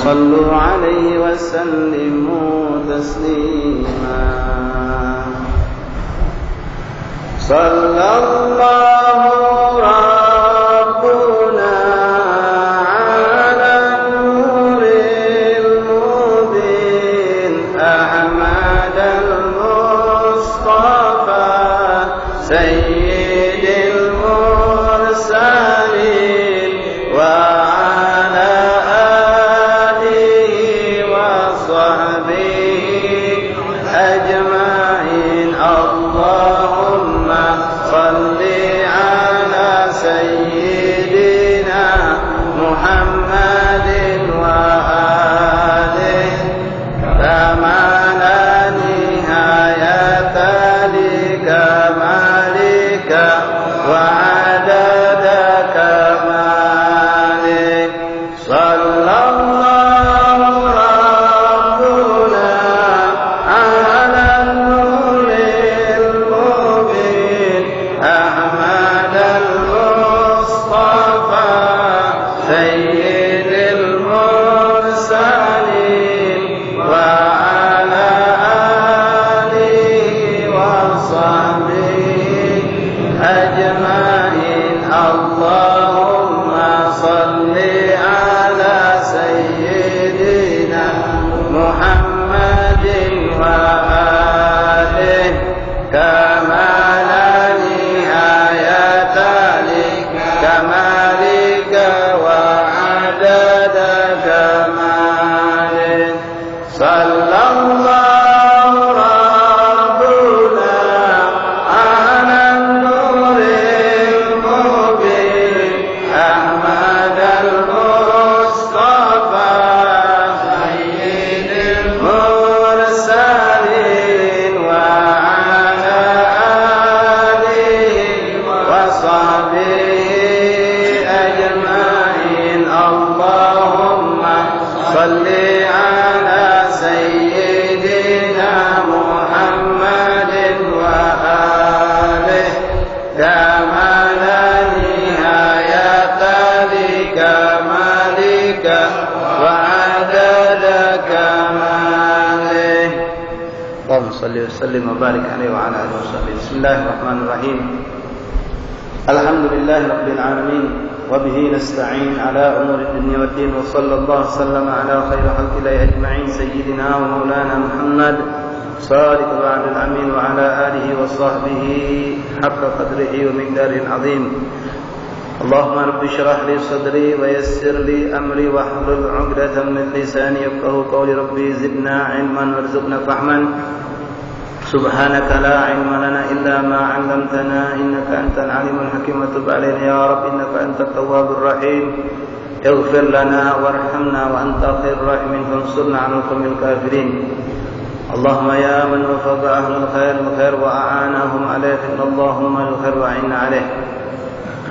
صلوا عليه وسلموا تسليما صلى الله ربنا على النور المبين أحمد المصطفى سيد المرسلين وعلى آله وصحبه أجمعين اللهم صل على سيدنا محمد وآله كما لا نهاية لكمالك وعدد كمالك صلى الله ربنا على النور المبين أحمد المصطفى سيد المرسلين وعلى آله وصحبه أجمعين اللهم صل على سيدنا محمد وآله كما لا نهاية لكمالك وعدد كمالك صلى الله ربنا على النور المبين أحمد المصطفى سيد المرسلين وعلى آله وصحبه أجمعين اللهم صل على سيدنا محمد وآله كما لا نهاية لكمالك وعدد كمالك اللهم صل وسلم وبارك عليه وعلى آله وصحبه بسم الله الرحمن الرحيم الحمد لله رب العالمين وبه نستعين على أمور الدنيا والدين وصلى الله وسلم على خير خلق الله أجمعين سيدنا ومولانا محمد صادق الوعد الأمين وعلى آله وصحبه حق قدره ومقداره العظيم اللهم رب اشرح لي صدري ويسر لي أمري واحلل عقدة من لساني يفقهوا قولي ربي زدنا علما وارزقنا فهما سبحانك لا علم لنا إلا ما علمتنا إنك أنت العليم الحكيم وتب علينا يا رب إنك أنت التواب الرحيم اغفر لنا وارحمنا وأنت خير الراحمين فانصرنا على القوم الكافرين اللهم يا من وفق أهل الخير وأعانهم عليه إن اللهم الخير وأعنا عليه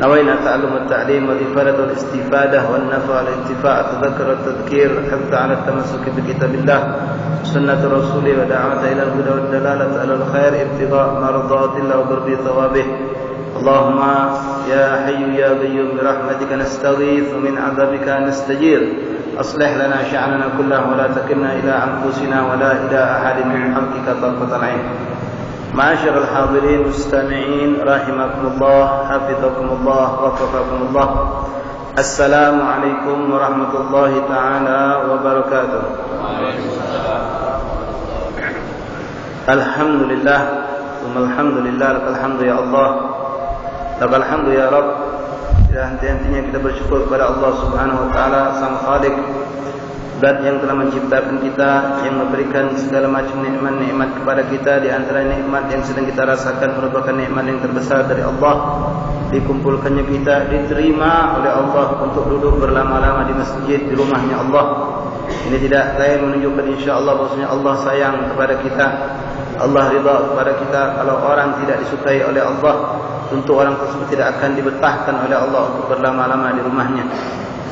نوينا تعلم التعليم والإفادة والاستفادة والنفع والانتفاع التذكر والتذكير الحث على التمسك بكتاب الله سنة رسوله ودعوة إلى الهدى والدلالة على الخير ابتغاء مرضات الله وقرب ثوابه اللهم يا حي يا قيوم برحمتك نستغيث ومن عذابك نستجير أصلح لنا شأننا كله ولا تكلنا إلى أنفسنا ولا إلى أحد من خلقك طرفة العين معاشر الحاضرين مستمعين رحمكم الله حفظكم الله وفقكم الله السلام عليكم ورحمة الله تعالى وبركاته الحمد لله ثم الحمد لله لك الحمد يا الله لك الحمد يا رب henti-hentinya kita bersyukur kepada Allah Subhanahu wa taala Sang Khalik Zat yang telah menciptakan kita, yang memberikan segala macam nikmat-nikmat kepada kita. Di antara nikmat yang sedang kita rasakan merupakan nikmat yang terbesar dari Allah. Dikumpulkannya kita, diterima oleh Allah untuk duduk berlama-lama di masjid, di rumahnya Allah. Ini tidak lain menunjukkan insya-Allah bahwasanya Allah sayang kepada kita. Allah ridha kepada kita. Kalau orang tidak disukai oleh Allah, tentu orang tersebut tidak akan dibetahkan oleh Allah untuk berlama-lama di rumahnya.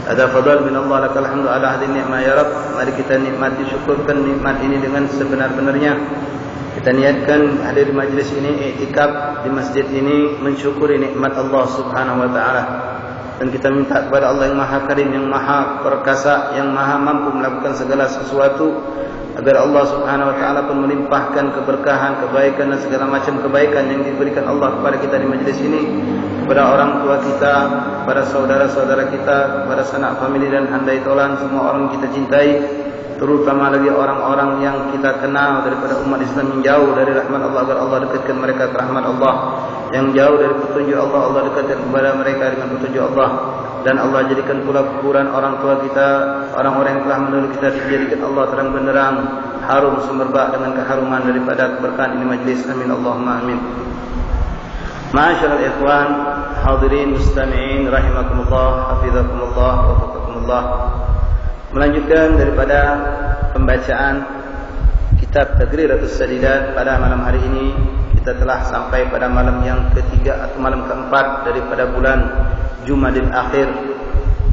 Ada fadl min Allah lakal hamdu ala hadhihi ni'mah ya Rabb. Mari kita nikmati, syukurkan nikmat ini dengan sebenar-benarnya. Kita niatkan hadir di majlis ini, i'tikaf di masjid ini, mensyukuri nikmat Allah Subhanahu wa taala. Dan kita minta kepada Allah yang Maha Karim, yang Maha Perkasa, yang Maha mampu melakukan segala sesuatu, agar Allah Subhanahu wa taala pun melimpahkan keberkahan, kebaikan dan segala macam kebaikan yang diberikan Allah kepada kita di majlis ini, kepada orang tua kita, kepada saudara-saudara kita, kepada sanak famili dan handai tolan, semua orang yang kita cintai, terutama lagi orang-orang yang kita kenal daripada umat Islam yang jauh dari rahmat Allah, agar Allah dekatkan mereka ke rahmat Allah. Yang jauh dari petunjuk Allah, Allah dekatkan kepada mereka dengan petunjuk Allah. Dan Allah jadikan pula kuburan orang tua kita, orang-orang yang telah mendahului kita, dijadikan Allah terang benderang, harum semerbak dengan keharuman daripada keberkahan ini majlis. Amin Allahumma amin. Ma'asyiral ikhwan, hadirin mustami'in rahimakumullah, hafizakumullah, wafaqakumullah. Melanjutkan daripada pembacaan kitab Taqriratus Sadidat pada malam hari ini, kita telah sampai pada malam yang ketiga atau malam keempat daripada bulan Jumadil Akhir.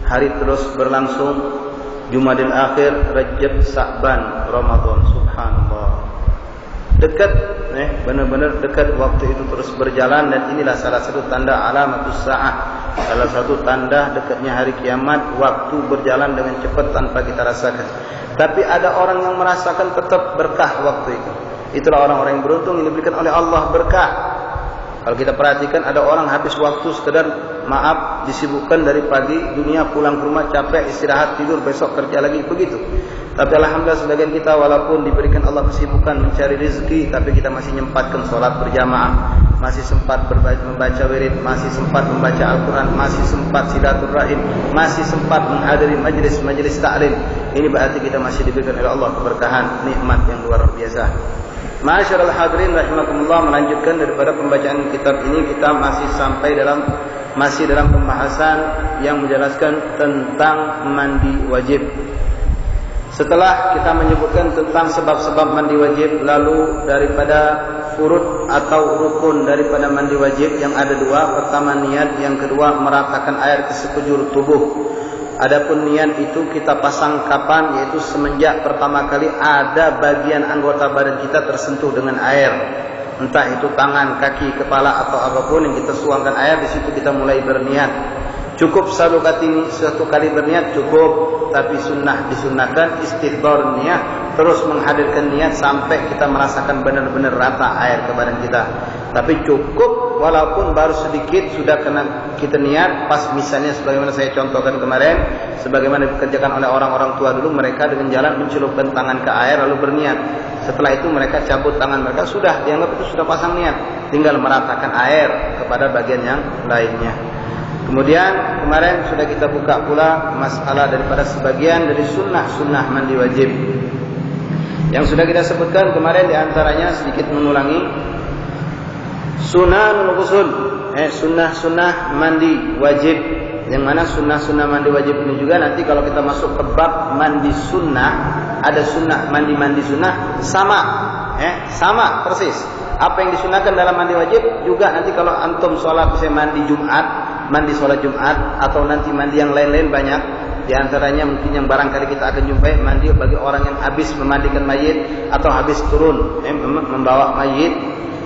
Hari terus berlangsung, Jumadil Akhir, Rajab, Sa'ban, Ramadan. Subhanallah, dekat, benar-benar dekat. Waktu itu terus berjalan, dan inilah salah satu tanda alamatus sa'ah, salah satu tanda dekatnya hari kiamat. Waktu berjalan dengan cepat tanpa kita rasakan. Tapi ada orang yang merasakan tetap berkah waktu itu. Itulah orang-orang yang beruntung, yang diberikan oleh Allah berkah. Kalau kita perhatikan, ada orang habis waktu sekedar disibukkan dari pagi dunia, pulang ke rumah capek, istirahat, tidur, besok kerja lagi, begitu. Tapi alhamdulillah sebagian kita walaupun diberikan Allah kesibukan mencari rezeki, tapi kita masih menyempatkan sholat berjamaah, masih sempat membaca wirid, masih sempat membaca Al-Quran, masih sempat silaturahim, masih sempat menghadiri majlis-majlis ta'lim. Ini berarti kita masih diberikan oleh Allah keberkahan, nikmat yang luar biasa. Ma'asyiral hadirin rahimakumullah, melanjutkan daripada pembacaan kitab ini, kita masih dalam pembahasan yang menjelaskan tentang mandi wajib. Setelah kita menyebutkan tentang sebab-sebab mandi wajib, lalu daripada furud atau rukun daripada mandi wajib yang ada dua. Pertama niat, yang kedua meratakan air ke sekujur tubuh. Adapun niat itu kita pasang kapan? Yaitu semenjak pertama kali ada bagian anggota badan kita tersentuh dengan air. Entah itu tangan, kaki, kepala atau apapun yang kita suangkan air, di situ kita mulai berniat. Cukup satu kali berniat cukup, tapi disunahkan istihdar niat, terus menghadirkan niat sampai kita merasakan benar-benar rata air ke badan kita. Tapi cukup walaupun baru sedikit sudah kena kita niat. Pas misalnya sebagaimana saya contohkan kemarin, sebagaimana dikerjakan oleh orang-orang tua dulu, mereka dengan jalan mencelupkan tangan ke air lalu berniat. Setelah itu mereka cabut tangan mereka, sudah dianggap itu sudah pasang niat, tinggal meratakan air kepada bagian yang lainnya. Kemudian kemarin sudah kita buka pula masalah daripada sebagian dari sunnah mandi wajib yang sudah kita sebutkan kemarin. Diantaranya sedikit mengulangi sunanul ghusl, sunnah mandi wajib. Yang mana sunnah mandi wajib ini juga nanti kalau kita masuk ke bab mandi sunnah, ada sunnah mandi sunnah sama persis. Apa yang disunahkan dalam mandi wajib juga nanti kalau antum sholat, misalnya mandi sholat Jumat, atau nanti mandi yang lain-lain banyak. Di antaranya mungkin yang barangkali kita akan jumpai, mandi bagi orang yang habis memandikan mayit atau habis turun membawa mayit,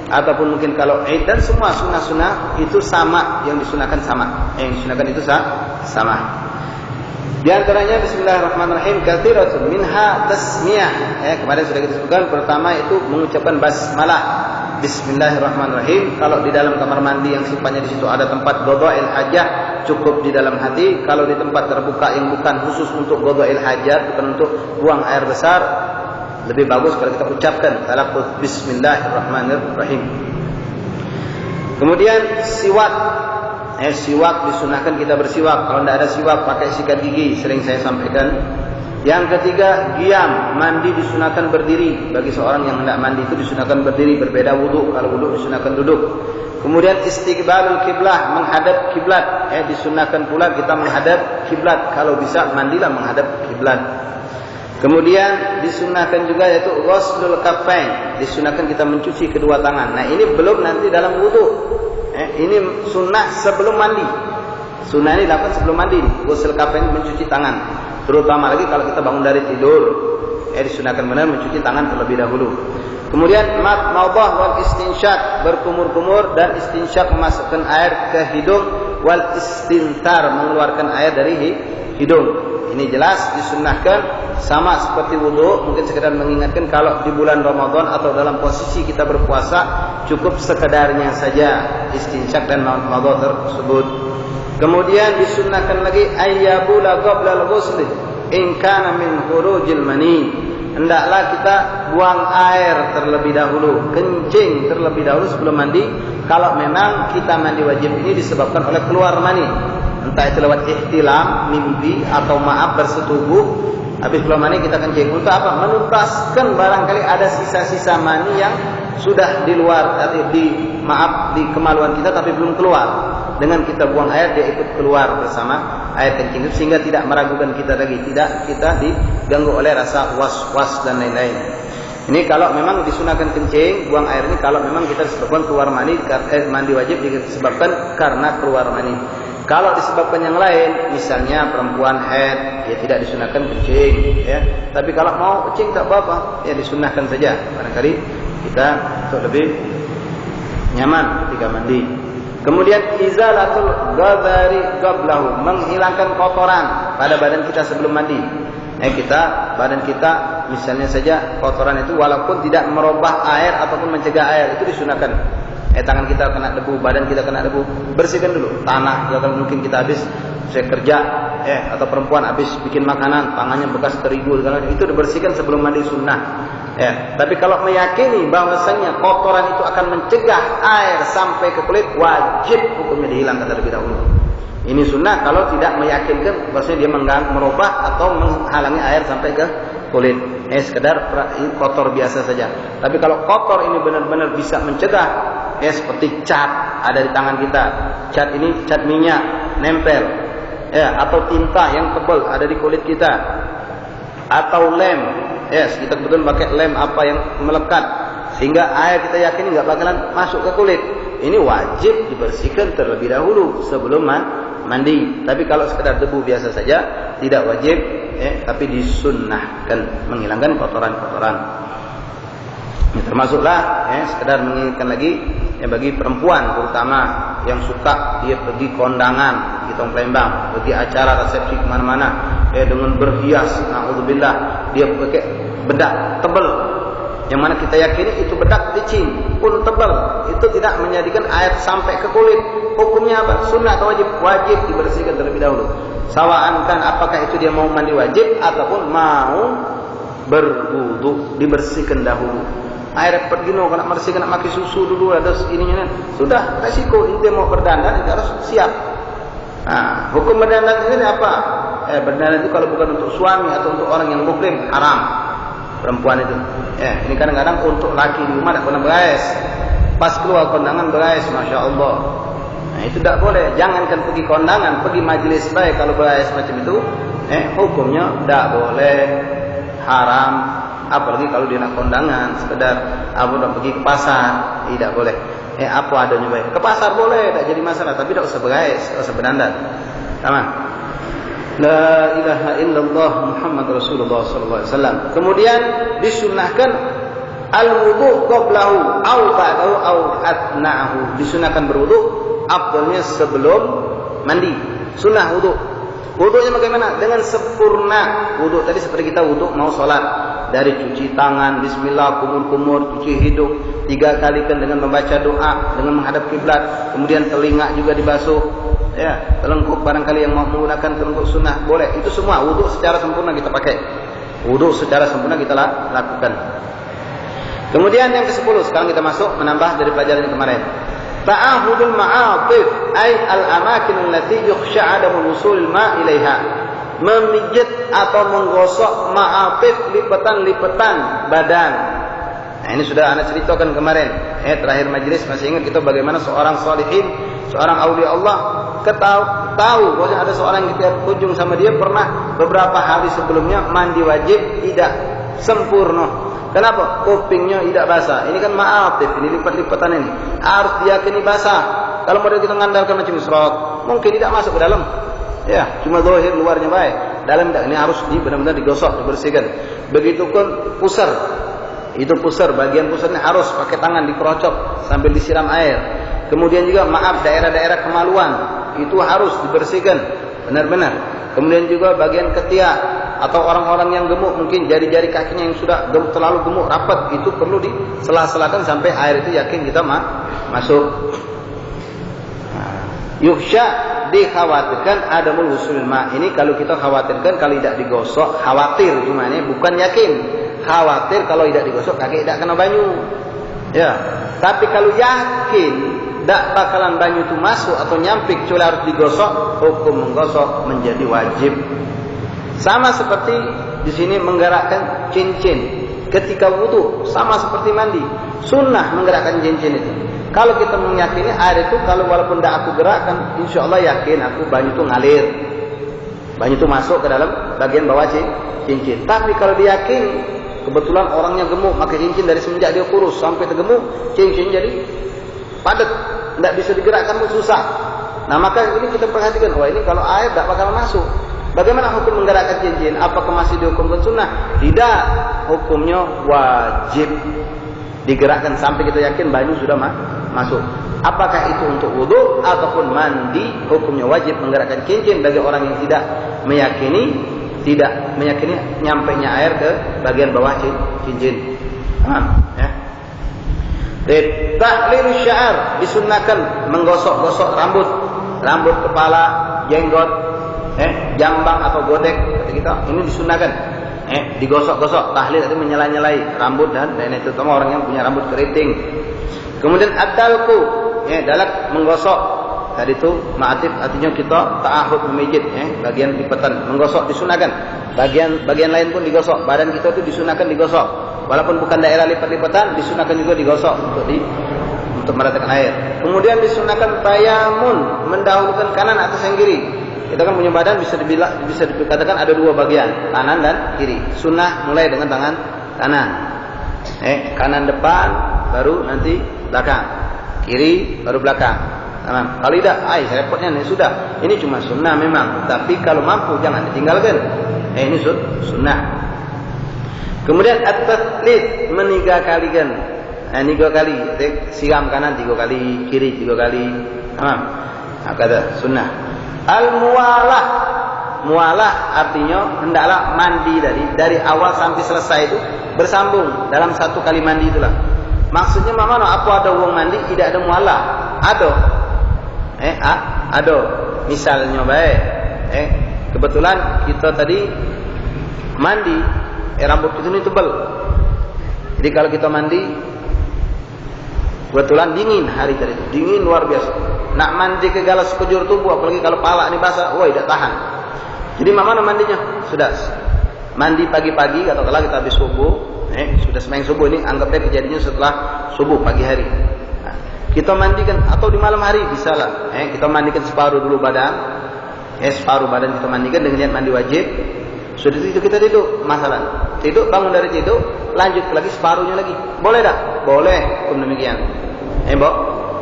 ataupun mungkin kalau Eid, dan semua sunnah itu sama, yang disunahkan sama, yang disunahkan itu sama. Di antaranya bismillahirrahmanirrahim, katsiratun minha tasmiyah. Kemarin sudah kita sebutkan, pertama itu mengucapkan basmalah, bismillahirrahmanirrahim. Kalau di dalam kamar mandi yang sifatnya di situ ada tempat qada'il hajah, cukup di dalam hati. Kalau di tempat terbuka yang bukan khusus untuk qada'il hajat, bukan untuk buang air besar, lebih bagus kalau kita ucapkan talaffuz bismillahirrahmanirrahim. Kemudian siwak. Siwak disunahkan kita bersiwak. Kalau tidak ada siwak, pakai sikat gigi, sering saya sampaikan. Yang ketiga, qiyam, mandi disunahkan berdiri. Bagi seorang yang hendak mandi itu disunahkan berdiri, berbeda wudu. Kalau wudu disunahkan duduk. Kemudian istiqbalul kiblah, menghadap kiblat. Disunahkan pula kita menghadap kiblat. Kalau bisa mandilah menghadap kiblat. Kemudian disunahkan juga yaitu ghuslul kaffain, disunahkan kita mencuci kedua tangan. Nah, ini belum nanti dalam wudu. Ini sunnah sebelum mandi. Sunnah ini dilakukan sebelum mandi. Ghusl kaffain, mencuci tangan. Terutama lagi kalau kita bangun dari tidur, disunahkan benar mencuci tangan terlebih dahulu. Kemudian madmadah wal istinsyaq, berkumur-kumur dan istinsyaq, memasukkan air ke hidung wal istintar, mengeluarkan air dari hidung. Ini jelas disunnahkan, sama seperti wudu. Mungkin sekedar mengingatkan kalau di bulan Ramadan atau dalam posisi kita berpuasa, cukup sekedarnya saja istinsyak dan madhah tersebut. Kemudian disunnahkan lagi ayyabula qabla al-ghusl in kana min khurujil mani. Hendaklah kita buang air terlebih dahulu, kencing terlebih dahulu sebelum mandi, kalau memang kita mandi wajib ini disebabkan oleh keluar mani. Entah itu lewat ihtilam, mimpi, atau maaf bersetubuh, habis keluar mani kita kencing. Untuk apa? Menuntaskan barangkali ada sisa-sisa mani yang sudah di luar, di kemaluan kita tapi belum keluar. Dengan kita buang air, dia ikut keluar bersama air kencing, sehingga tidak meragukan kita lagi, tidak kita diganggu oleh rasa was-was dan lain-lain. Ini kalau memang disunahkan kencing, buang air ini kalau memang kita disebabkan keluar mani, mandi wajib disebabkan karena keluar mani. Kalau disebabkan yang lain, misalnya perempuan haid, ya tidak disunahkan kencing, ya. Tapi kalau mau kencing tak apa-apa, ya disunahkan saja. Barangkali kita untuk lebih nyaman ketika mandi. Kemudian izalatul ghadari qablahu, menghilangkan kotoran pada badan kita sebelum mandi. Badan kita misalnya saja kotoran itu walaupun tidak merubah air ataupun mencegah air, itu disunahkan. Tangan kita kena debu, badan kita kena debu, bersihkan dulu. Tanah, kalau mungkin kita habis kerja, atau perempuan habis bikin makanan, tangannya bekas terigu, itu dibersihkan sebelum mandi sunnah. Tapi kalau meyakini bahwasanya kotoran itu akan mencegah air sampai ke kulit, wajib hukumnya dihilangkan terlebih dahulu. Ini sunnah kalau tidak meyakinkan bahwasanya dia merubah atau menghalangi air sampai ke kulit. Sekedar kotor biasa saja. Tapi kalau kotor ini benar-benar bisa mencegah, seperti cat ada di tangan kita, cat ini cat minyak nempel, atau tinta yang tebal ada di kulit kita, atau lem, kita kebetulan pakai lem apa yang melekat sehingga air kita yakini nggak bakalan masuk ke kulit, ini wajib dibersihkan terlebih dahulu sebelum mandi. Tapi kalau sekedar debu biasa saja tidak wajib, tapi disunnahkan menghilangkan kotoran-kotoran. Termasuklah sekedar mengingatkan lagi, bagi perempuan terutama yang suka dia pergi kondangan di Palembang, pergi acara resepsi kemana-mana, dengan berhias, naudzubillah, dia pakai bedak tebal, yang mana kita yakini itu bedak licin pun tebal, itu tidak menjadikan air sampai ke kulit. Hukumnya apa? Sunnah atau wajib? Wajib dibersihkan terlebih dahulu. Sawaan kan apakah itu dia mau mandi wajib ataupun mau berwudu, dibersihkan dahulu. Air pergi kena bersihkan, nak maki susu dulu, ada ininya, sudah resiko. Inti mau berdandan harus siap. Hukum berdandan ini apa? Berdandan itu kalau bukan untuk suami atau untuk orang yang muhrim, haram. Perempuan itu, ini kadang-kadang untuk laki di rumah tak pernah berais, pas keluar kondangan berais, masya Allah. Itu tak boleh. Jangankan pergi kondangan, pergi majlis baik kalau berais macam itu, hukumnya tak boleh, haram. Apalagi kalau dia nak kondangan, sekedar nak pergi ke pasar, tidak boleh. Apa adanya baik. Ke pasar boleh, tak jadi masalah, tapi tak usah berais, tak usah berdandan. Sama. La ilaha illallah Muhammad Rasulullah sallallahu alaihi wasallam. Kemudian disunnahkan al-wudu qablahu au ba'dahu au atna'ahu. Disunnahkan berwudu afdalnya sebelum mandi. Sunnah wudu. Wudunya bagaimana? Dengan sempurna. Wudu tadi seperti kita wudu mau salat. Dari cuci tangan, bismillah, kumur-kumur, cuci hidung, 3 kali kan dengan membaca doa, dengan menghadap kiblat, kemudian telinga juga dibasuh, telengkup barangkali yang mau menggunakan telengkup sunnah, boleh. Itu semua wudu secara sempurna kita pakai. Wudu secara sempurna kita lakukan. Kemudian yang ke-10, sekarang kita masuk menambah dari pelajaran yang kemarin. Ta'ahudul ma'atif ay al-amakin allati yukhsha 'adamu wusulil ma' ilaiha. Memijit atau menggosok ma'atif, lipatan-lipatan badan. Ini sudah anak ceritakan kemarin. Terakhir majlis masih ingat kita bagaimana seorang salihin, seorang aulia Allah tahu bahwa ada seorang yang kita kunjung sama dia pernah beberapa hari sebelumnya mandi wajib tidak sempurna. Kenapa? Kupingnya tidak basah. Ini kan ma'atif, ini lipat-lipatan ini harus diyakini basah. Kalau model kita mengandalkan macam serot, mungkin tidak masuk ke dalam. Cuma zahir luarnya baik, dalam tidak. Ini harus benar-benar digosok, dibersihkan. Begitupun pusar. Itu pusar, bagian pusarnya harus pakai tangan dikerocok sambil disiram air. Kemudian juga daerah-daerah kemaluan. itu harus dibersihkan benar-benar. Kemudian juga bagian ketiak atau orang-orang yang gemuk, mungkin jari-jari kakinya yang sudah terlalu gemuk rapat, itu perlu disela-selakan sampai air itu yakin kita masuk. Yukhsha, dikhawatirkan adamul wusulil ma. Ini kalau kita khawatirkan kalau tidak digosok, khawatir gimana? Bukan yakin. Khawatir kalau tidak digosok kaki tidak kena banyu. Ya. Tapi kalau yakin tidak bakalan banyu itu masuk atau nyampe kecuali harus digosok, hukum menggosok menjadi wajib. Sama seperti di sini menggerakkan cincin ketika wudu, sama seperti mandi. Sunnah menggerakkan cincin itu. Kalau kita meyakini air itu kalau walaupun tidak aku gerakkan, insya Allah yakin aku banyu itu ngalir, banyu itu masuk ke dalam bagian bawah cincin. Tapi kalau diyakini kebetulan orangnya gemuk, maka cincin dari semenjak dia kurus sampai tergemuk, cincin jadi padat, tidak bisa digerakkan pun susah. Nah maka ini kita perhatikan, wah ini kalau air tidak bakal masuk. Bagaimana hukum menggerakkan cincin? Apakah masih dihukumkan sunnah? Tidak, hukumnya wajib digerakkan sampai kita yakin banyu sudah masuk. Apakah itu untuk wudu ataupun mandi, hukumnya wajib menggerakkan cincin bagi orang yang tidak meyakini nyampainya air ke bagian bawah cincin. Paham? Ya. Tahlil sya'ar, disunnahkan menggosok-gosok rambut kepala, jenggot, jambang atau godek kata kita. Ini disunnahkan. Digosok-gosok, tahlil itu menyela-nyelai rambut dan itu terutama orang yang punya rambut keriting. Kemudian ad-dalku, dalak menggosok. Tadi itu ma'atif artinya kita ta'ahud memijit, bagian lipatan, menggosok disunahkan. Bagian lain pun digosok. Badan kita itu disunahkan digosok. Walaupun bukan daerah lipat-lipatan, disunahkan juga digosok untuk meratakan air. Kemudian disunahkan tayamun, mendahulukan kanan atas yang kiri. Kita kan punya badan bisa dikatakan ada dua bagian, kanan dan kiri. Sunnah mulai dengan tangan kanan. Kanan depan, baru nanti belakang. Kiri, baru belakang. Kalau tidak, repotnya ini sudah. Ini cuma sunnah memang. Tapi kalau mampu jangan ditinggalkan. Ini sunnah. Kemudian at-tathlith, meniga kalikan. 3 kali. Siram kanan 3 kali, kiri 3 kali. Kata sunnah. Al-muwalah, muwalah artinya hendaklah mandi dari awal sampai selesai itu bersambung dalam satu kali mandi itulah. Maksudnya mana? Apa ada uang mandi tidak ada muwalah? Ada. Ada. Misalnya baik, kebetulan kita tadi mandi, rambut kita ini tebal. Jadi kalau kita mandi, kebetulan dingin hari tadi itu, dingin luar biasa. Nak mandi ke segala sekujur tubuh, apalagi kalau pala ini basah, wah tidak tahan. Jadi mana mandinya? Sudah mandi pagi-pagi, katakanlah kita habis subuh, sudah sembahyang subuh, ini anggapnya kejadiannya setelah subuh pagi hari. Nah, kita mandikan atau di malam hari bisa lah. Kita mandikan separuh dulu badan, separuh badan kita mandikan dengan niat mandi wajib. Sudah itu kita tidur, masalah. Tidur, bangun dari tidur, lanjut lagi separuhnya lagi. Boleh tak? Boleh, demikian.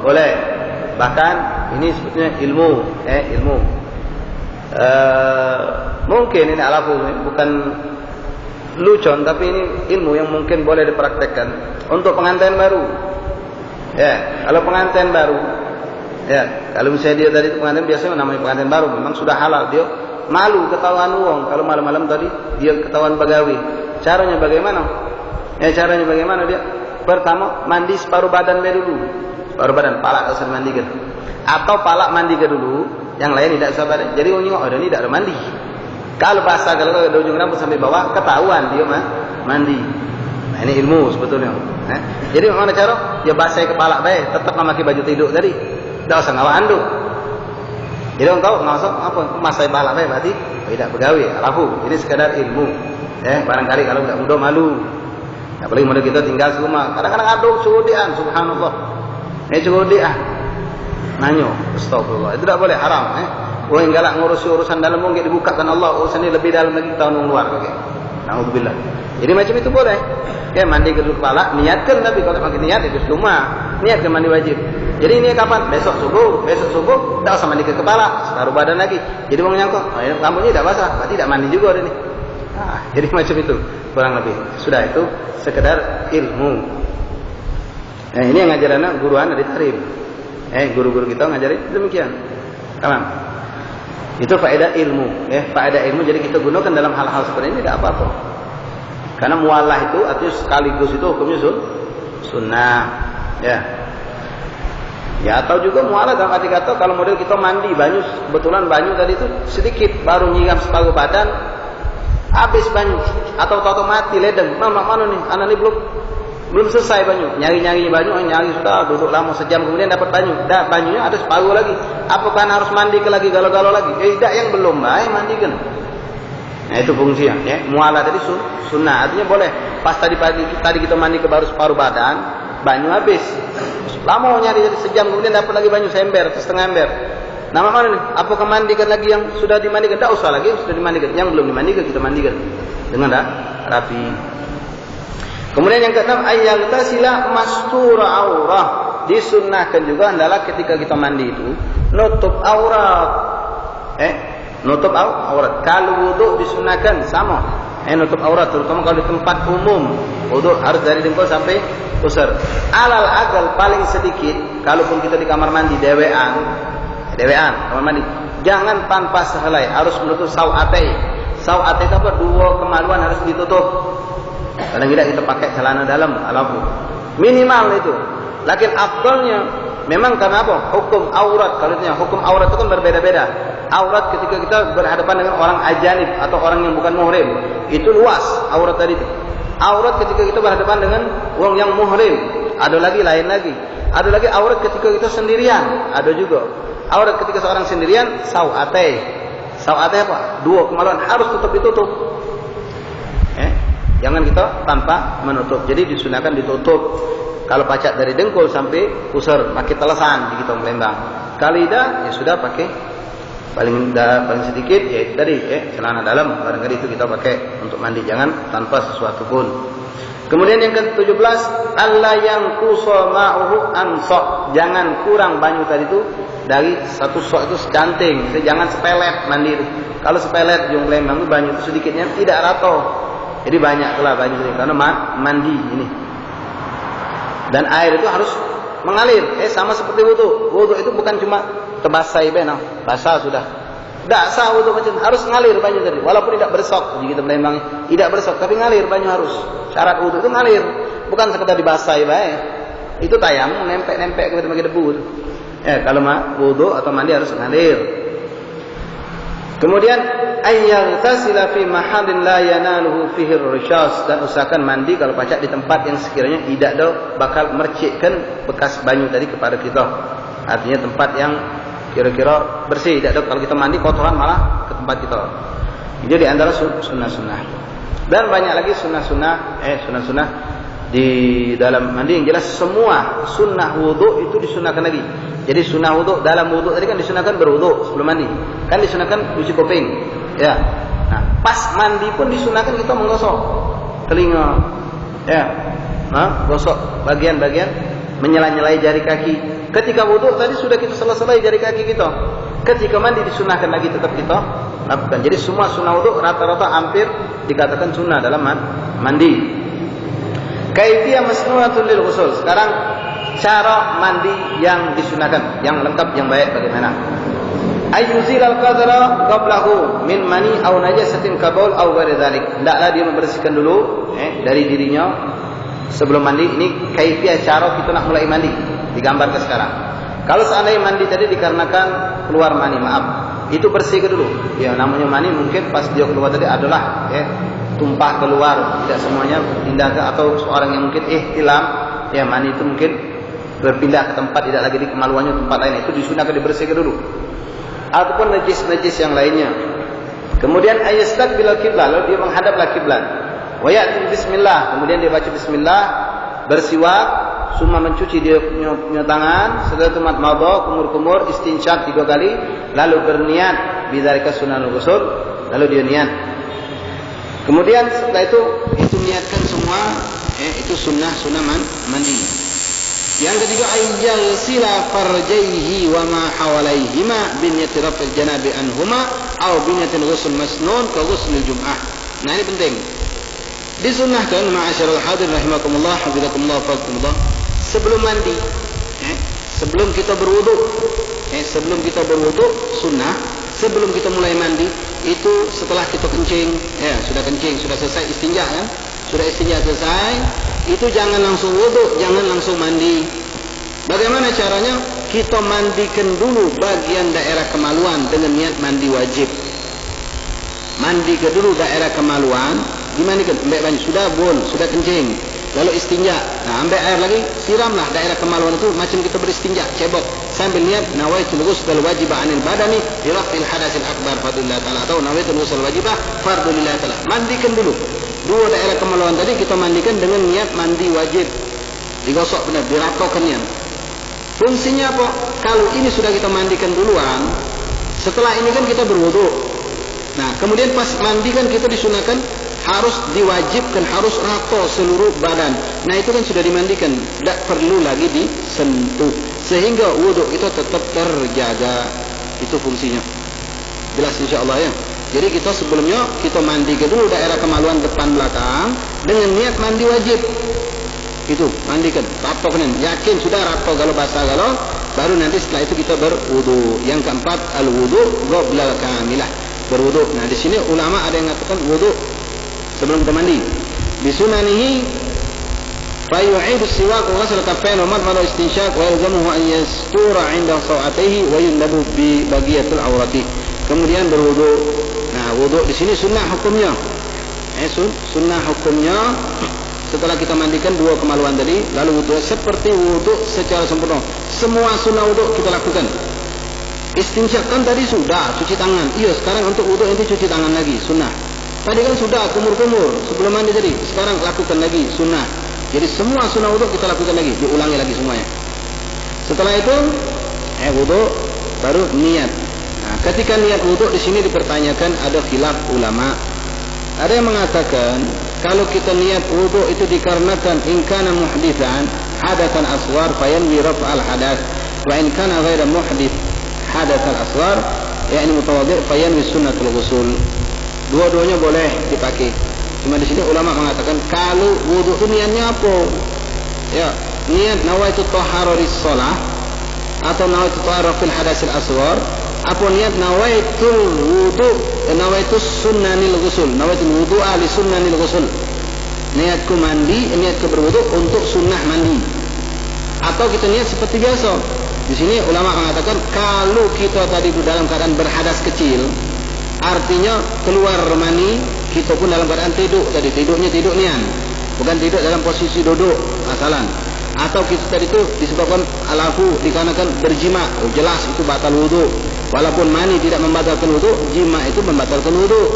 Boleh. Bahkan ini sebetulnya ilmu. Mungkin ini alafu, bukan lucon, tapi ini ilmu yang mungkin boleh dipraktekkan untuk pengantin baru. Kalau pengantin baru, kalau misalnya dia tadi pengantin, biasanya namanya pengantin baru memang sudah halal, dia malu ketahuan uang. Kalau malam-malam tadi dia ketahuan bagawi. Caranya bagaimana? Caranya bagaimana dia? Pertama mandi separuh badan dulu. Separuh badan, palak harus mandikan. Atau palak mandikan dulu, yang lain tidak usah badan. Jadi ini tidak ada mandi. Kalau basah, kalau ada ujung rambut sampai bawah, ketahuan dia mandi. Nah, ini ilmu sebetulnya. Jadi bagaimana cara? Ya basah kepala baik, tetap memakai baju tidur tadi. Tidak usah ngawak anduk. Jadi orang tahu nggak usah apa masai balak baik berarti tidak begawi. Alafu, ini sekadar ilmu. Barangkali kalau tidak mudah malu. Apalagi mudah kita tinggal di rumah. Kadang-kadang aduk suudian, subhanallah. Suudian. Nanyo, astagfirullah. Itu tidak boleh, haram. Orang yang galak ngurusi urusan dalam mungkin dibukakan Allah, urusan ini lebih dalam lagi tahun luar. Nauzubillah. Jadi macam itu boleh. Mandi kedua kepala, niatkan, tapi kalau pakai niat itu cuma niatkan mandi wajib. Jadi ini kapan? Besok subuh, tidak usah mandi ke kepala, separuh badan lagi. Jadi mau nyangkut, rambutnya tidak basah, berarti tidak mandi juga ini. Jadi macam itu, kurang lebih. Sudah itu sekedar ilmu. Nah ini yang ngajarannya guruan dari Tarim. Guru-guru kita ngajarin demikian. Tamam. Itu faedah ilmu, faedah ilmu. Jadi kita gunakan dalam hal-hal seperti ini tidak apa-apa. Karena mualah itu artinya sekaligus itu hukumnya sunnah, ya. Ya, atau juga mualah dalam arti kata kalau model kita mandi banyu, kebetulan banyu tadi itu sedikit baru nyiram separuh badan, habis banyu, atau tahu mati ledeng. Mana nih? Anak ini belum selesai banyu. Nyari banyu sudah duduk lama sejam kemudian dapat banyu. Dah banyunya ada separuh lagi. Apakah harus mandi lagi galau-galau lagi? Tidak, yang belum baik mandikan. Nah, itu fungsinya, ya. Mualah tadi sunnah, artinya boleh. Pas tadi kita mandi ke baru separuh badan, banyu habis. Lama nyari sejam kemudian dapat lagi banyu seember atau setengah ember. Nama mana nih? Apakah mandikan lagi yang sudah dimandikan? Tak usah lagi yang sudah dimandikan. Yang belum dimandikan kita mandikan dengan rapi. Kemudian yang keenam, ayyagtasila mastura aurah. Disunnahkan juga adalah ketika kita mandi itu nutup aurat. Nutup aurat. Kalau wudu disunnahkan sama. Nutup aurat terutama kalau di tempat umum. Wudu harus dari dengkul sampai pusar. Alal agal paling sedikit, kalaupun kita di kamar mandi dewean kamar mandi, jangan tanpa sehelai, harus menutup sau'atai. Sau'atai itu apa? Dua kemaluan harus ditutup. Kadang tidak kita pakai celana dalam, alafu minimal itu. Lakin afdalnya memang karena apa? Hukum aurat, kalau hukum aurat itu kan berbeda-beda. Aurat ketika kita berhadapan dengan orang ajanib atau orang yang bukan muhrim, itu luas aurat tadi itu. Aurat ketika kita berhadapan dengan orang yang muhrim, ada lagi lain lagi. Ada lagi aurat ketika kita sendirian, ada juga. Aurat ketika seorang sendirian, sau'atai. Sau'atai apa? Dua kemaluan harus tetap ditutup. Jangan kita tanpa menutup. Jadi disunahkan ditutup. Kalau pacak dari dengkul sampai pusar, pakai telesan di kita melembang. Kalau tidak, ya sudah pakai paling sedikit, ya itu tadi, celana dalam. Barangkali itu kita pakai untuk mandi. Jangan tanpa sesuatu pun. Kemudian yang ke-17, alla yang kuso ma'uhu ansok. Jangan kurang banyu tadi itu dari satu sok itu secanting. Jangan sepelet mandi itu. Kalau sepelet jung melembang itu banyu itu sedikitnya tidak rato. Jadi banyaklah banyu ini karena mandi ini. Dan air itu harus mengalir. Sama seperti wudu. Wudu itu bukan cuma terbasai basah sudah. Tak sah wudu macam harus ngalir banyu tadi. Walaupun tidak bersok, jika kita melembang tidak bersok, tapi ngalir banyu harus. Syarat wudu itu ngalir, bukan sekedar dibasahi bae. Itu tayamum nempel ke debu itu. Kalau wudu atau mandi harus ngalir. Kemudian ayyagtasila fi mahallin la yanaluhu fihi ar-rishas, dan usahakan mandi kalau pacak di tempat yang sekiranya tidak ada bakal mercikkan bekas banyu tadi kepada kita. Artinya tempat yang kira-kira bersih, tidak ada kalau kita mandi kotoran malah ke tempat kita. Jadi antara sunnah-sunnah. Dan banyak lagi sunnah-sunnah di dalam mandi. Yang jelas semua sunnah wudu itu disunahkan lagi. Jadi sunnah wudu dalam wudu tadi kan disunahkan berwudu sebelum mandi. Kan disunahkan cuci kuping. Ya. Nah, pas mandi pun disunahkan kita menggosok telinga. Ya. Gosok bagian-bagian, menyela-nyelai jari kaki. Ketika wudu tadi sudah kita selesai jari kaki kita. Ketika mandi disunahkan lagi tetap kita lakukan. Jadi semua sunnah wudu rata-rata hampir dikatakan sunnah dalam mandi. Kaifiyah masnu'atun lil ghusl. Sekarang cara mandi yang disunahkan, yang lengkap, yang baik bagaimana? Ayyuzil al-qadra qablahu min mani aw najasatin kabaul aw ghairi dzalik. Hendaklah dia membersihkan dulu dari dirinya sebelum mandi. Ini kaifiyah cara kita nak mulai mandi. Digambarkan sekarang. Kalau seandainya mandi tadi dikarenakan keluar mani, itu bersihkan dulu. Ya, namanya mani mungkin pas dia keluar tadi adalah tumpah keluar, tidak semuanya pindah ke, atau seorang yang mungkin ihtilam, ya mani itu mungkin berpindah ke tempat tidak lagi di kemaluannya tempat lain, itu disunahkan dibersihkan dulu. Ataupun najis-najis yang lainnya. Kemudian ayastaqbilal qiblah, lalu dia menghadaplah kiblat. Wa ya'ti bismillah, kemudian dia baca bismillah, bersiwak, summa mencuci dia punya tangan, setelah itu madmadah, kumur-kumur, istinsyaq 3 kali, lalu berniat bidzalika sunnahul ghusl, lalu dia niat. Kemudian setelah itu niatkan semua, itu sunnah mandi. Yang ketiga, ayyaghsila farjaihi wa ma hawalaihima bi niyyati raf'il janabi anhuma aw bi niyyatil ghusl masnun ka ghuslil jum'ah. Nah, ini penting. Disunnahkan ma'asyiral hadirin rahimakumullah, hafizakumullah, faqakumullah, sebelum mandi, sebelum kita berwudu, Sebelum kita berwudu sunnah, sebelum kita mulai mandi, itu setelah kita kencing, sudah kencing, sudah selesai istinja kan? Sudah istinja selesai, itu jangan langsung wudu, jangan langsung mandi. Bagaimana caranya? Kita mandikan dulu bagian daerah kemaluan dengan niat mandi wajib. Mandi ke dulu daerah kemaluan, dimandikan, ambil banyak, sudah bol, sudah kencing, lalu istinja. Nah, ambil air lagi, siramlah daerah kemaluan itu macam kita beristinja, cebok, sambil niat nawaitul ghusl wajibah 'anil badani li raf'il hadatsil akbar fardulillah taala, atau nawaitul ghusl wajibah fardulillah taala. Mandikan dulu dua daerah kemaluan tadi, kita mandikan dengan niat mandi wajib. Digosok benar, diratokannya. Fungsinya apa? Kalau ini sudah kita mandikan duluan, setelah ini kan kita berwudu. Nah, kemudian pas mandi kan kita disunahkan harus diwajibkan, harus rato seluruh badan. Nah, itu kan sudah dimandikan, tidak perlu lagi disentuh, sehingga wudu itu tetap terjaga. Itu fungsinya. Jelas insyaAllah ya. Jadi kita sebelumnya kita mandi dulu daerah kemaluan depan belakang dengan niat mandi wajib. Itu mandikan, ratokan, yakin sudah rato kalau basah kalau, baru nanti setelah itu kita berwudu. Yang keempat, al-wudu qabla kamilah, berwudu. Nah, di sini ulama ada yang mengatakan wudu sebelum kita mandi. Bisunanihi fa yu'idu siwak wa ghusl kaffain wa madmada istinshaq wa yalzamuhu an yastura 'inda sawatihi wa yundabu bi bagiyatil awrati. Kemudian berwudu. Nah, wudu di sini sunnah hukumnya. Sunnah hukumnya setelah kita mandikan dua kemaluan tadi, lalu wudu seperti wudu secara sempurna. Semua sunnah wudu kita lakukan. Istinshaq kan tadi sudah cuci tangan. Iya, sekarang untuk wudu nanti cuci tangan lagi, sunnah. Tadi kan sudah kumur-kumur sebelum mandi tadi. Sekarang lakukan lagi, sunnah. Jadi semua sunnah wudu kita lakukan lagi, diulangi lagi semuanya. Setelah itu, wudu baru niat. Nah, ketika niat wudu di sini dipertanyakan, ada khilaf ulama. Ada yang mengatakan kalau kita niat wudu itu dikarenakan in kana muhditsan hadatsan asghar fayanwi raf'al hadath, wa in kana ghaira muhdits hadatsan asghar yakni mutawaddi' fayanwi sunnatul ghusl. Dua-duanya boleh dipakai. Cuma di sini ulama mengatakan kalau wudu itu niatnya apa? Ya, niat nawaitu thahara lis-shalah atau nawaitu thahara fil hadatsil asghar, apa niat nawaitul wudu, nawaitus sunnanil ghusl, nawaitul wudu'a li sunnanil ghusl. Niatku mandi, niatku berwudu untuk sunnah mandi. Atau kita niat seperti biasa. Di sini ulama mengatakan kalau kita tadi dalam keadaan berhadas kecil, artinya keluar mani, kita pun dalam keadaan tidur tadi, tidurnya tidur nian, bukan tidur dalam posisi duduk asalan. Atau kita tadi itu disebabkan alafu dikarenakan berjima, jelas itu batal wudu. Walaupun mani tidak membatalkan wudu, jima itu membatalkan wudu.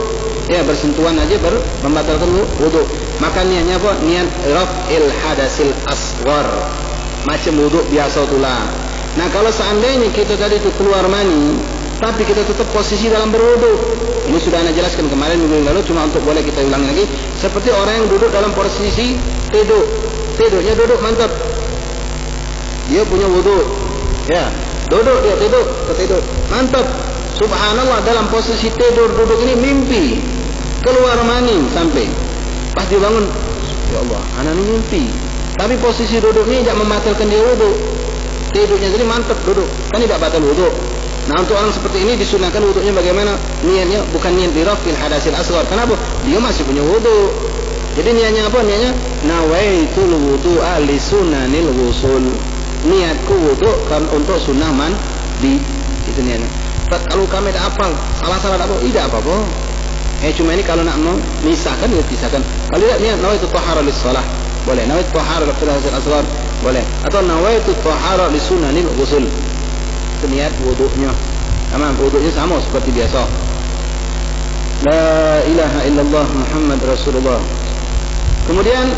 Ya, bersentuhan aja membatalkan wudu. Maka niatnya apa? Niat raf'il hadasil asghar, macam wudu biasa itulah. Nah, kalau seandainya kita tadi itu keluar mani, tapi kita tetap posisi dalam berwudu, ini sudah Anda jelaskan kemarin minggu lalu, cuma untuk boleh kita ulang lagi. Seperti orang yang duduk dalam posisi tidur, tidurnya duduk mantap, dia punya wudu, ya, duduk dia tidur mantap. Subhanallah, dalam posisi tidur duduk ini mimpi keluar mani sampai pas dibangun, ya Allah, anak ini mimpi. Tapi posisi duduk ini tidak membatalkan dia wudu. Tidurnya jadi mantap duduk, kan tidak batal wudu. Nah, untuk orang seperti ini disunahkan wudunya bagaimana? Niatnya bukan niat dirafil hadasil asghar. Kenapa? Dia masih punya wudu. Jadi niatnya apa? Niatnya nawaitul wudu'a li sunanil ghusl. Niatku wudu kan untuk sunnah mandi. Itu niatnya. Kalau kami tidak hafal, salah-salah apa? Tidak apa-apa. Cuma ini kalau nak mau misahkan, ya pisahkan. Kalau tidak niat nawaitu thahara lis shalah, boleh. Nawaitu thahara li hadasil asghar, boleh. Atau nawaitu thahara li sunanil ghusl. Itu niat wudunya. Sama wudunya sama seperti biasa. La ilaha illallah Muhammad Rasulullah. Kemudian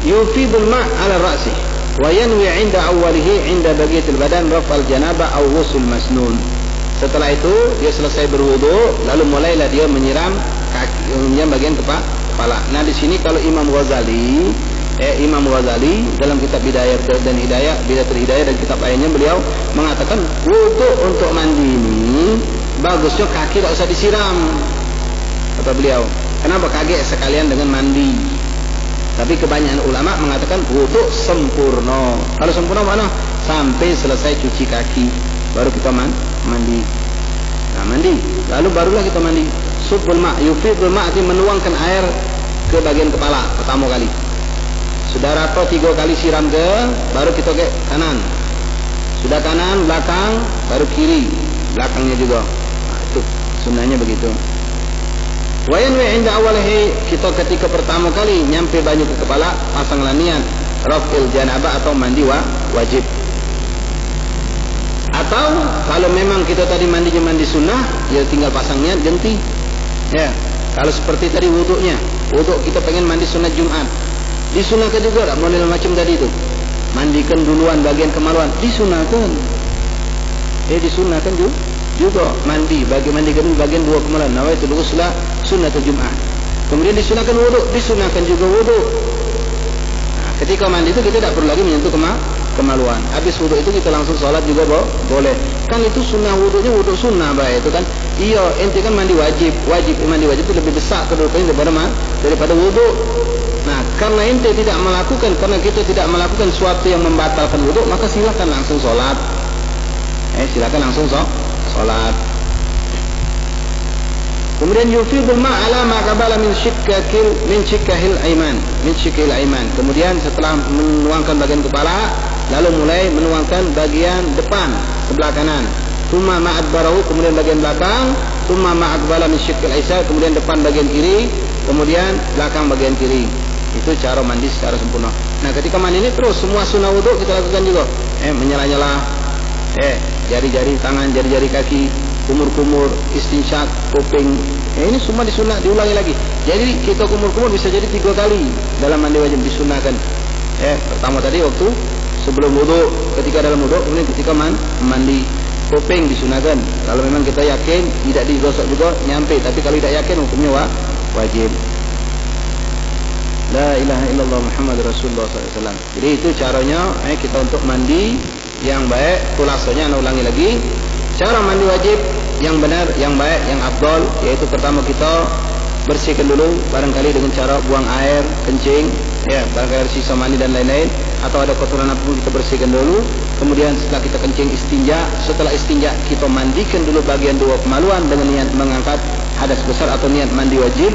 yufidul ma' ala ra'si wa yanwi 'inda awwalihi 'inda bagiyatil badan raf'al janabah aw ghusl masnun. Setelah itu dia selesai berwudu, lalu mulailah dia menyiram kakinya bagian kepala. Nah, di sini kalau Imam Ghazali dalam kitab Bidayah dan Hidayah, Bidayatul Hidayah dan kitab lainnya, beliau mengatakan wudu untuk mandi ini bagusnya kaki tidak usah disiram, kata beliau. Kenapa? Kaget sekalian dengan mandi. Tapi kebanyakan ulama mengatakan wudu sempurna. Kalau sempurna mana? Sampai selesai cuci kaki baru kita mandi. Nah, mandi. Lalu barulah kita mandi. Subbul ma', yufidul ma' artinya menuangkan air ke bagian kepala pertama kali. Sudah rata 3 kali siram ke, baru kita ke kanan. Sudah kanan, belakang, baru kiri, belakangnya juga. Nah, itu sunnahnya begitu. Wa yanwi 'inda awalihi, kita ketika pertama kali nyampe baju ke kepala, pasanglah niat raf'il janabah atau mandi wajib. Atau kalau memang kita tadi mandi sunnah, ya tinggal pasang niat ganti. Ya, kalau seperti tadi wuduknya, wuduk kita pengen mandi sunat Jumat, disunahkan juga tak model macam tadi itu. Mandikan duluan bagian kemaluan, disunahkan. Disunahkan juga mandi mandikan dulu bagian 2 kemaluan. Nawaitul ghusla sunat Jumat. Kemudian disunahkan wuduk, disunahkan juga wuduk. Nah, ketika mandi itu kita tidak perlu lagi menyentuh kemaluan. Habis wuduk itu kita langsung sholat juga boleh. Kan itu sunnah wuduknya wuduk sunnah baik itu kan. Iya, ente kan mandi wajib mandi wajib itu lebih besar kedudukannya daripada wuduk. Nah, karena ente tidak melakukan, karena kita tidak melakukan suatu yang membatalkan wuduk, maka silakan langsung sholat. Silakan langsung sholat. Kemudian yufidul ma'ala ma'qabala min shikkahil aiman. Kemudian setelah menuangkan bagian kepala, lalu mulai menuangkan bagian depan sebelah kanan. Tsumma ma'adbarahu, kemudian bagian belakang. Tsumma ma'aqbala min shikkil aisar, kemudian depan bagian kiri, kemudian belakang bagian kiri. Itu cara mandi secara sempurna. Nah, ketika mandi ini terus semua sunnah wuduk kita lakukan juga. Menyala-nyala, jari-jari tangan, jari-jari kaki, kumur-kumur, istinsyak, kuping. Ini semua disunah, diulangi lagi. Jadi kita kumur-kumur bisa jadi 3 kali dalam mandi wajib disunahkan. Pertama tadi waktu sebelum wuduk, ketika dalam wuduk, kemudian ketika mandi. Kuping disunahkan. Kalau memang kita yakin tidak digosok juga nyampe, tapi kalau tidak yakin hukumnya wajib. La ilaha illallah Muhammad Rasulullah SAW. Jadi itu caranya kita untuk mandi yang baik. Kulasanya ulangi lagi. Cara mandi wajib yang benar, yang baik, yang afdal, yaitu pertama kita bersihkan dulu barangkali dengan cara buang air, kencing, barangkali ada sisa mandi dan lain-lain, atau ada kotoran apapun kita bersihkan dulu. Kemudian setelah kita kencing istinja, setelah istinja kita mandikan dulu bagian 2 kemaluan dengan niat mengangkat hadas besar atau niat mandi wajib.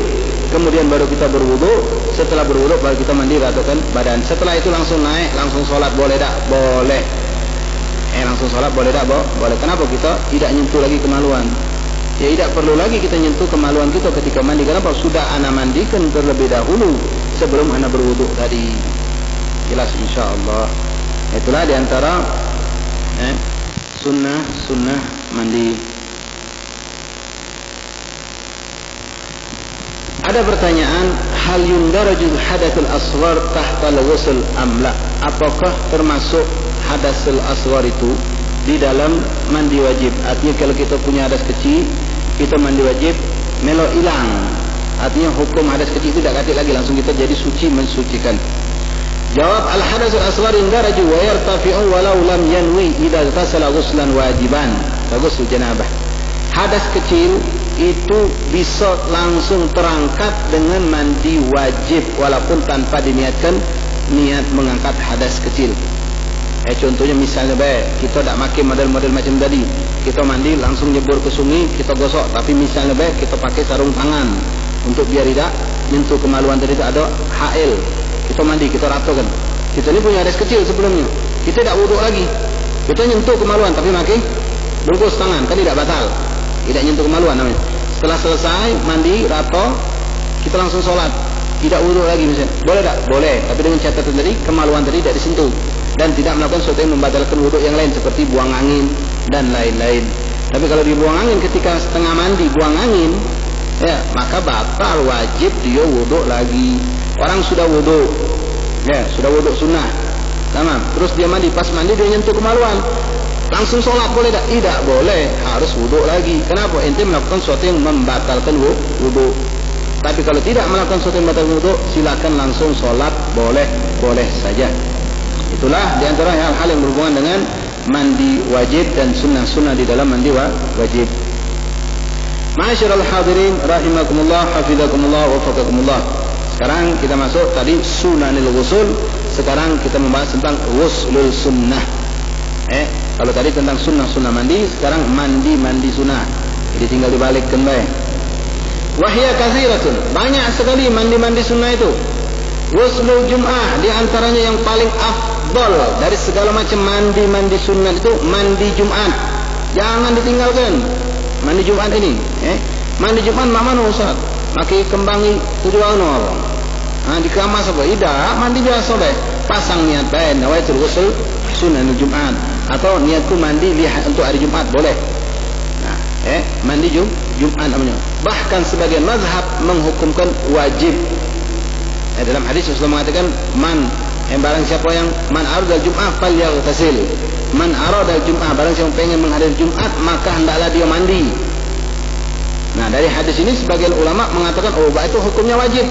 Kemudian baru kita berwudu. Setelah berwudu baru kita mandi ratakan badan. Setelah itu langsung naik, langsung sholat boleh tak? Boleh. Langsung sholat boleh tak? Boleh. Kenapa kita tidak nyentuh lagi kemaluan? Ya tidak perlu lagi kita nyentuh kemaluan kita ketika mandi. Kenapa? Sudah ana mandikan terlebih dahulu sebelum ana berwudu tadi. Jelas insyaallah. Itulah diantara sunnah mandi. Ada pertanyaan, hal yundarajul hadatsul asghar tahta al-ghusl am la? Apakah termasuk hadasul asghar itu di dalam mandi wajib? Artinya kalau kita punya hadas kecil, kita mandi wajib melo hilang. Artinya hukum hadas kecil itu tidak katik lagi, langsung kita jadi suci, mensucikan. Jawab, al-hadasul asghar indaraju wa yartafi'u walau lam yanwi idza ghasala ghuslan wajiban, ghusl janabah. Hadas kecil itu bisa langsung terangkat dengan mandi wajib walaupun tanpa diniatkan niat mengangkat hadas kecil. Contohnya misalnya kita tak pakai model-model macam tadi, kita mandi langsung nyebur ke sungai, kita gosok, tapi misalnya kita pakai sarung tangan untuk biar tidak nyentuh kemaluan tadi, itu ada HL. Kita mandi, kita ratakan. Kita ni punya hadas kecil sebelumnya, kita tak wuduk lagi, kita nyentuh kemaluan tapi pakai bungkus tangan, kan tidak batal, tidak nyentuh kemaluan namanya. Setelah selesai mandi rata, kita langsung sholat, tidak wuduk lagi misalnya. Boleh tak? Boleh, tapi dengan catatan tadi kemaluan tadi tidak disentuh dan tidak melakukan sesuatu yang membatalkan wuduk yang lain seperti buang angin dan lain-lain. Tapi kalau dibuang angin ketika setengah mandi buang angin, maka batal, wajib dia wuduk lagi. Orang sudah wuduk, sudah wuduk sunnah, tamam. Terus dia mandi, pas mandi dia nyentuh kemaluan, langsung sholat boleh tak? Tidak boleh, harus wuduk lagi. Kenapa? Ente melakukan sesuatu yang membatalkan wuduk. Tapi kalau tidak melakukan sesuatu yang membatalkan wuduk, silakan langsung sholat, boleh saja. Itulah diantara hal-hal yang berhubungan dengan mandi wajib dan sunnah-sunnah di dalam mandi wajib. Ma'asyiral hadirin rahimakumullah, hafizakumullah, wafaqakumullah. Sekarang kita masuk tadi sunanil ghusl. Sekarang kita membahas tentang ghuslul sunnah. Kalau tadi tentang sunnah mandi, sekarang mandi sunnah. Jadi tinggal dibalikkan baik. Wahya katsiratun, banyak sekali mandi sunnah itu. Ghuslul jum'ah, di antaranya yang paling afdal dari segala macam mandi sunnah itu mandi Jumat. Jangan ditinggalkan mandi Jumat ini. Mandi Jumat mana Ustaz? Maki kembangi tujuan orang. Dikemas apa? Tidak, mandi biasa deh. Pasang niat baik, nawaitul ghusl sunnahul Jumat, atau niatku mandi lihat untuk hari Jumat boleh. Mandi Jumat namanya. Bahkan sebagian mazhab menghukumkan wajib. Dalam hadis Rasulullah mengatakan barang siapa yang man aradal Jum'ah falyaghtasil. Man aradal Jum'ah, barang siapa pengen menghadiri Jumat maka hendaklah dia mandi. Nah, dari hadis ini sebagian ulama mengatakan itu hukumnya wajib.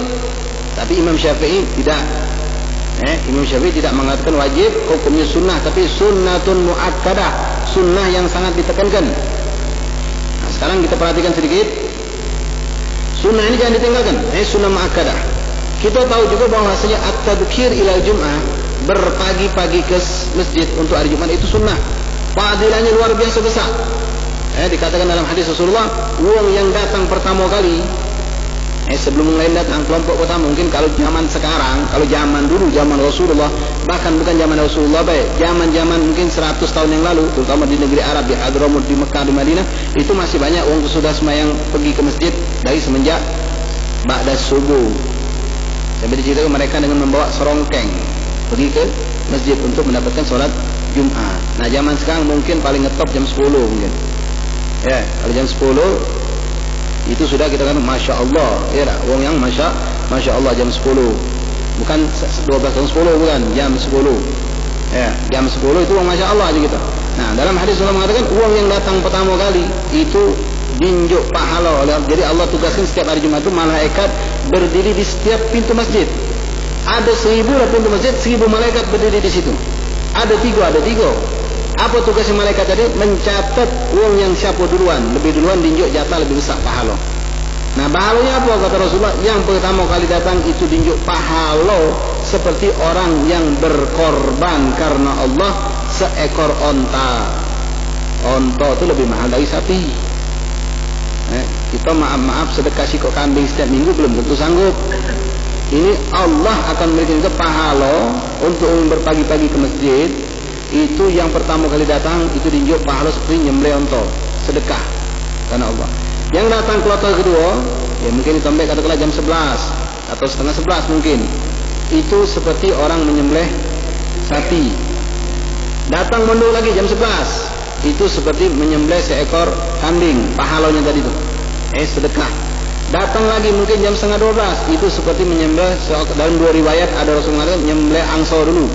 Tapi Imam Syafi'i tidak. Imam Syafi'i tidak mengatakan wajib, hukumnya sunnah, tapi sunnatun muakkadah, sunnah yang sangat ditekankan. Nah, sekarang kita perhatikan sedikit. Sunnah ini jangan ditinggalkan. Sunnah muakkadah. Kita tahu juga bahwasanya at-tadhkir ila Jum'ah, berpagi-pagi ke masjid untuk hari Jumat itu sunnah. Fadilahnya luar biasa besar. Dikatakan dalam hadis Rasulullah, orang yang datang pertama kali, sebelum mulai datang kelompok pertama, mungkin kalau zaman sekarang, kalau zaman dulu, zaman Rasulullah, bahkan bukan zaman Rasulullah, zaman mungkin 100 tahun yang lalu, terutama di negeri Arab, di Hadramut, di Mekah, di Madinah, itu masih banyak orang sudah sembahyang pergi ke masjid dari semenjak ba'da subuh. Sampai diceritakan mereka dengan membawa serongkeng pergi ke masjid untuk mendapatkan sholat Jumat. Nah, zaman sekarang mungkin paling ngetop jam 10 mungkin. Kalau jam 10 itu sudah kita kan Masya Allah. Wong yang Masya Allah jam 10. Bukan 12 jam 10, bukan jam 10. Jam 10 itu wong Masya Allah aja kita. Nah, dalam hadis Allah mengatakan uang yang datang pertama kali itu dinjuk pahala. Jadi Allah tugaskan setiap hari Jumat itu malaikat berdiri di setiap pintu masjid. Ada 1000 pintu masjid, 1000 malaikat berdiri di situ. Ada tiga. Apa tugasnya malaikat tadi? Mencatat uang yang siapa duluan, lebih duluan dinjuk jatah lebih besar pahala. Nah, pahalanya apa kata Rasulullah? Yang pertama kali datang itu dinjuk pahala seperti orang yang berkorban karena Allah seekor onta. Onta itu lebih mahal dari sapi. Kita maaf sedekah sikok kambing setiap minggu belum tentu sanggup. Ini Allah akan memberikan kita pahala untuk berpagi-pagi ke masjid. Itu yang pertama kali datang itu dinjuk pahala seperti nyembelih onta, sedekah karena Allah. Yang datang kloter kedua, mungkin ditambah katakanlah jam 11 atau setengah 11 mungkin. Itu seperti orang menyembelih sapi. Datang mundur lagi jam 11. Itu seperti menyembelih seekor kambing, pahalanya tadi itu. Sedekah. Datang lagi mungkin jam setengah 12, itu seperti menyembelih, dalam dua riwayat ada Rasulullah menyembelih angsa dulu,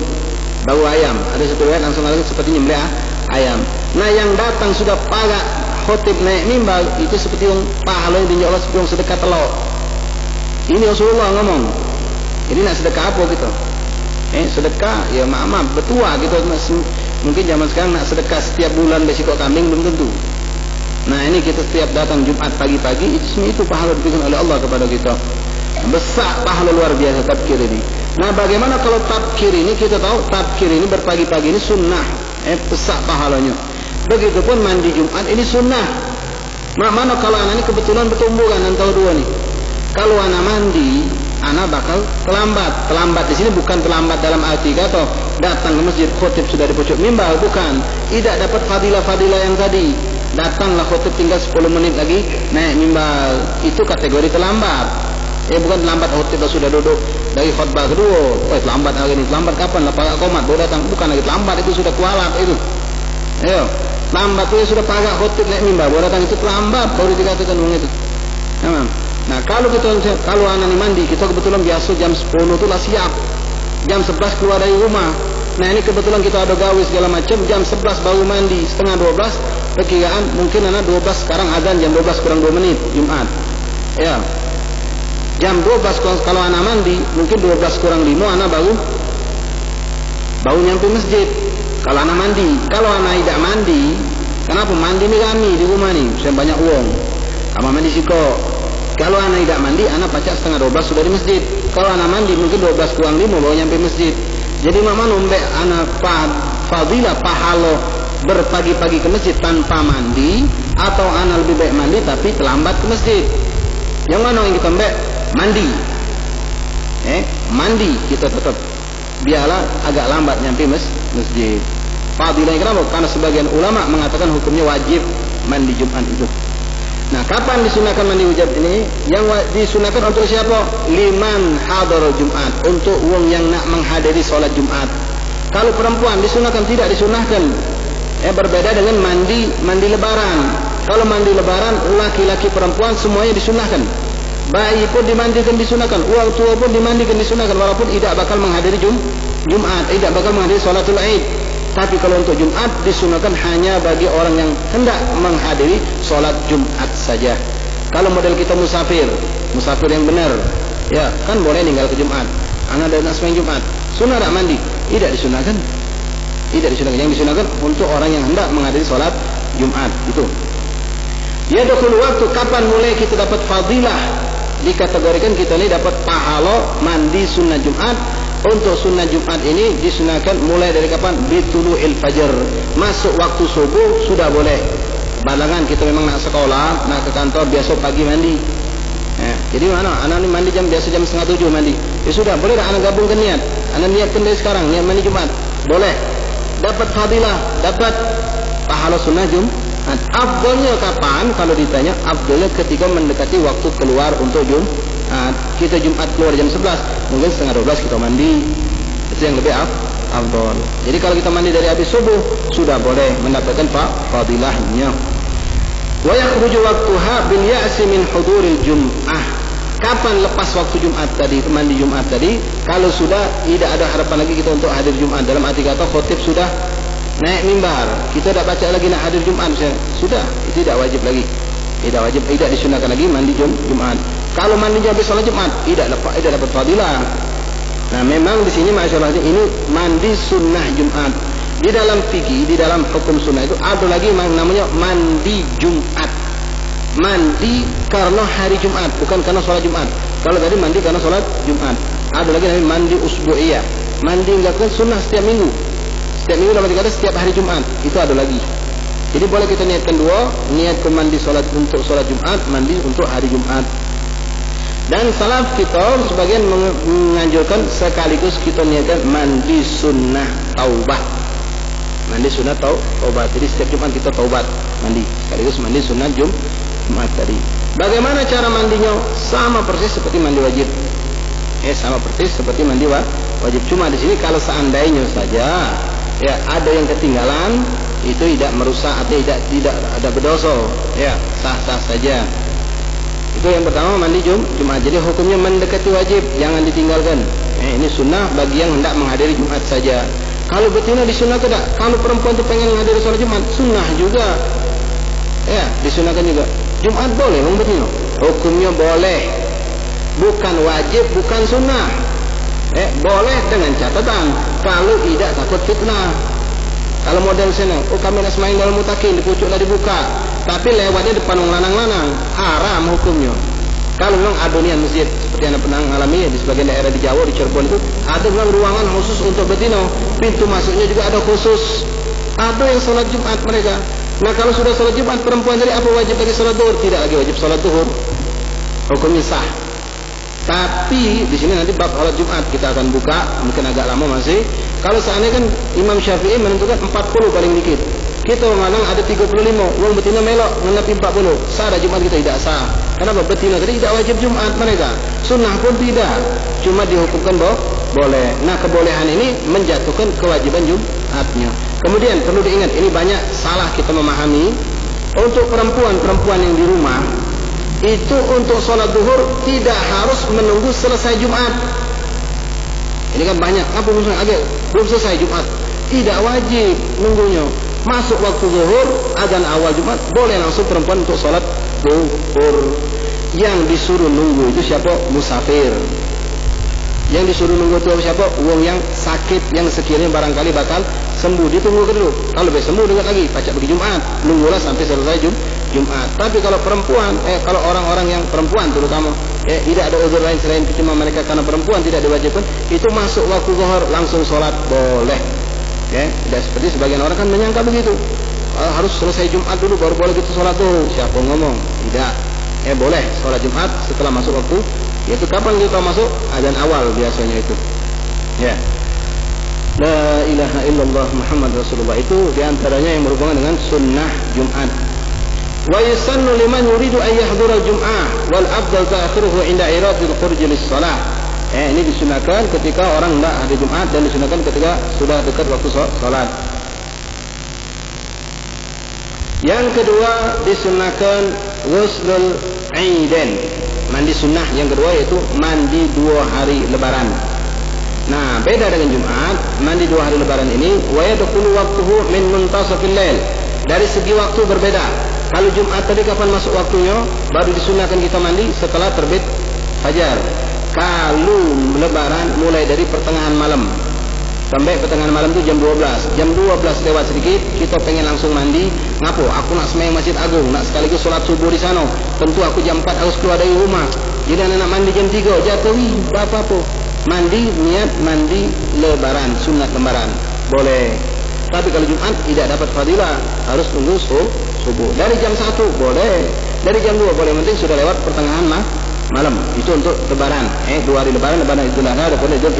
baru ayam. Ada satu riwayat langsung lagi seperti menyembelih ayam. Nah, yang datang sudah pagak khotib naik mimbar, itu seperti yang pahalanya dinjuk Allah seperti yang sedekah telur. Ini Rasulullah ngomong. Ini nak sedekah apa gitu? Sedekah, ya maaf, betua gitu. Mungkin zaman sekarang nak sedekah setiap bulan besikok kambing belum tentu. Nah, ini kita setiap datang Jumat pagi-pagi itu pahala diberikan oleh Allah kepada kita. Besar pahala luar biasa tabkir ini. Nah, bagaimana kalau tabkir ini? Kita tahu tabkir ini berpagi-pagi ini sunnah. Besar pahalanya. Begitupun mandi Jumat ini sunnah. Mana kalau anak ini kebetulan bertumbuhan antara dua nih. Kalau anak mandi, anak bakal terlambat. Terlambat di sini bukan terlambat dalam arti kata datang ke masjid khotib sudah di pojok mimbar, bukan. Tidak dapat fadilah-fadilah yang tadi. Datanglah khotib tinggal 10 menit lagi naik mimbar. Itu kategori terlambat. Bukan terlambat khotib sudah duduk dari khutbah kedua. Terlambat hari ini. Terlambat kapan? Parak komat baru datang. Bukan lagi terlambat, itu sudah kualat itu. Terlambat itu sudah parak khotib naik mimbar baru datang, itu terlambat baru dikatakan itu. Nah, kalau anak ini mandi, kita kebetulan biasa jam 10 itu lah siap. Jam 11 keluar dari rumah. Nah, ini kebetulan kita ada gawe segala macam, jam 11 baru mandi, setengah 12, perkiraan mungkin anak 12 sekarang azan jam 12 kurang 2 menit Jumat. Jam 12 kalau anak mandi, mungkin 12 kurang 5 anak baru nyampe masjid. Kalau anak mandi, kalau anak tidak mandi, kenapa mandi ni kami di rumah ni? Saya banyak uang. Kamu mandi siko. Kalau anak tidak mandi, anak pacak setengah 12 sudah di masjid. Kalau anak mandi mungkin 12 kurang 5 baru nyampe masjid. Jadi mama nombek anak fadilah pahala berpagi-pagi ke masjid tanpa mandi, atau anak lebih baik mandi tapi terlambat ke masjid. Yang mana yang kita ambek? Mandi. Mandi kita tetap. Biarlah agak lambat nyampe masjid. Fadilahnya kenapa? Karena sebagian ulama mengatakan hukumnya wajib mandi Jumat itu. Nah, kapan disunahkan mandi wajib ini? Yang disunahkan untuk siapa? Liman hadar Jumat, untuk wong yang nak menghadiri solat Jumat. Kalau perempuan disunahkan, tidak disunahkan. Berbeda dengan mandi lebaran. Kalau mandi lebaran, laki-laki perempuan semuanya disunahkan. Bayi pun dimandikan disunahkan, orang tua pun dimandikan disunahkan, walaupun tidak bakal menghadiri Jumat, tidak bakal menghadiri salatul Id. Tapi kalau untuk Jumat disunahkan hanya bagi orang yang hendak menghadiri solat Jumat saja. Kalau model kita musafir yang benar, ya kan boleh tinggal ke Jumat. Anak dan sembahyang Jumat, sunah tak mandi? Tidak disunahkan. Tidak disunahkan. Yang disunahkan untuk orang yang hendak menghadiri solat Jumat itu. Ya, dahulu waktu kapan mulai kita dapat fadilah? Dikategorikan kita ini dapat pahala mandi sunnah Jumat. Untuk sunnah Jumat ini disunahkan mulai dari kapan? Bitulu'il fajr. Masuk waktu subuh sudah boleh. Balangan kita memang nak sekolah, nak ke kantor, biasa pagi mandi. Jadi mana? Anak ni mandi biasa jam 6:30 mandi. Ya sudah, boleh tak anak gabungkan niat? Anak niatkan dari sekarang, niat mandi Jumat. Boleh. Dapat fadilah, dapat pahala sunnah Jumat. Afdalnya kapan? Kalau ditanya, afdalnya ketika mendekati waktu keluar untuk Jumat. Kita Jumat keluar jam 11, mungkin 11:30 kita mandi. Itu yang lebih afdal. Jadi kalau kita mandi dari habis subuh, sudah boleh mendapatkan fadilahnya. Wa yakhruju waqtuha bil ya'si min huduril jum'ah. Kapan lepas waktu Jumat tadi, mandi Jumat tadi? Kalau sudah tidak ada harapan lagi kita untuk hadir Jumat, dalam arti kata khotib sudah naik mimbar, kita tak baca lagi nak hadir Jumat, sudah, itu tidak wajib lagi. Tidak wajib, tidak disunahkan lagi mandi Jumat. Kalau mandi habis salat Jumat, tidak dapat fadilah. Nah, memang di sini masyaallah ini mandi sunnah Jumat. Di dalam fikih, di dalam hukum sunnah itu ada lagi namanya mandi Jumat. Mandi karena hari Jumat, bukan karena salat Jumat. Kalau tadi mandi karena salat Jumat. Ada lagi namanya mandi usbu'iyah. Mandi enggak sunnah setiap minggu. Setiap minggu dalam arti kata setiap hari Jumat. Itu ada lagi. Jadi boleh kita niatkan dua, niat ke mandi solat untuk solat Jumat, mandi untuk hari Jumat. Dan salaf kita sebagian menganjurkan sekaligus kita niatkan mandi sunnah taubah. Mandi sunnah taubat. Jadi setiap Jumat kita taubat, mandi sekaligus mandi sunnah Jumat tadi. Bagaimana cara mandinya? Sama persis seperti mandi wajib. Sama persis seperti mandi wajib. Cuma di sini kalau seandainya saja ya ada yang ketinggalan, itu tidak merusak atau tidak ada berdosa, ya sah-sah saja. Itu yang pertama mandi Jumat. Jadi hukumnya mendekati wajib, jangan ditinggalkan. Ini sunnah bagi yang hendak menghadiri Jumat saja. Kalau betina disunah tidak? Kalau perempuan itu pengen menghadiri sholat Jumat, sunnah juga. Ya, disunahkan juga. Jumat boleh, bang betina. Hukumnya boleh, bukan wajib, bukan sunnah. Boleh dengan catatan kalau tidak takut fitnah. Kalau model sana, kami nak semain dalam mutakin, di pucuk dah dibuka, tapi lewatnya depan orang lanang-lanang, haram hukumnya. Kalau memang ada niat masjid, seperti yang pernah mengalami di sebagian daerah di Jawa, di Cirebon itu, ada memang ruangan khusus untuk betina, pintu masuknya juga ada khusus. Ada yang sholat Jumat mereka. Nah, kalau sudah sholat Jumat perempuan tadi, apa wajib lagi sholat duhur? Tidak lagi wajib sholat duhur. Hukumnya sah. Tapi di sini nanti bab sholat Jumat kita akan buka, mungkin agak lama masih. Kalau seandainya kan Imam Syafi'i menentukan 40 paling dikit. Kita memandang ada 35, orang betina melok menepi 40. Sah dah Jumat kita? Tidak sah. Kenapa? Betina tadi tidak wajib Jumat mereka. Sunnah pun tidak. Cuma dihukumkan boleh. Nah, kebolehan ini menjatuhkan kewajiban Jumatnya. Kemudian perlu diingat, ini banyak salah kita memahami. Untuk perempuan yang di rumah, itu untuk sholat duhur tidak harus menunggu selesai Jumat. Ini kan banyak, apa maksudnya agak belum selesai Jumat, tidak wajib nunggunya. Masuk waktu zuhur, azan awal Jumat, boleh langsung perempuan untuk sholat duhur. Yang disuruh nunggu itu siapa? Musafir. Yang disuruh nunggu itu siapa? Wong yang sakit, yang sekiranya barangkali bakal sembuh, ditunggu dulu. Kalau besok sembuh dengar lagi, pacak pergi Jumat, nunggulah sampai selesai Jumat. Tapi kalau perempuan, kalau orang-orang yang perempuan terutama, tidak ada uzur lain selain cuma mereka karena perempuan tidak diwajibkan, itu masuk waktu zuhur langsung sholat boleh. Tidak seperti sebagian orang kan menyangka begitu. Harus selesai Jumat dulu baru boleh kita sholat tuh. Siapa ngomong? Tidak. Boleh sholat Jumat setelah masuk waktu. Yaitu kapan kita masuk? Adzan awal biasanya itu. Ya. La ilaha illallah Muhammad Rasulullah, itu diantaranya yang berhubungan dengan sunnah Jumat. Wa yusannu liman yuridu an yahdura al-jum'ah wal afdal ta'khiruhu 'inda iradil khuruj lis-shalah. Ini disunahkan ketika orang hendak hari Jumat dan disunahkan ketika sudah dekat waktu salat. Yang kedua disunahkan ghuslul 'idain. Mandi sunnah yang kedua yaitu mandi 2 hari lebaran. Nah, beda dengan Jumat, mandi 2 hari lebaran ini wa yadkhulu waqtuhu min muntasafil lail. Dari segi waktu berbeda. Kalau Jumat tadi kapan masuk waktunya? Baru disunahkan kita mandi setelah terbit fajar. Kalau lebaran mulai dari pertengahan malam sampai pertengahan malam itu jam 12. Jam 12 lewat sedikit kita pengen langsung mandi. Ngapo? Aku nak sembahyang Masjid Agung, nak sekaligus solat subuh di sana. Tentu aku jam 4 harus keluar dari rumah. Jadi anak mandi jam 3 jatuh apa-apa. Mandi, niat mandi lebaran, sunat lebaran boleh. Tapi kalau Jumat tidak dapat fadilah, harus tunggu subuh. Dari jam 1 boleh, dari jam 2 boleh, penting sudah lewat pertengahan malam. Itu untuk lebaran. 2 hari lebaran Idul Adha dan Idul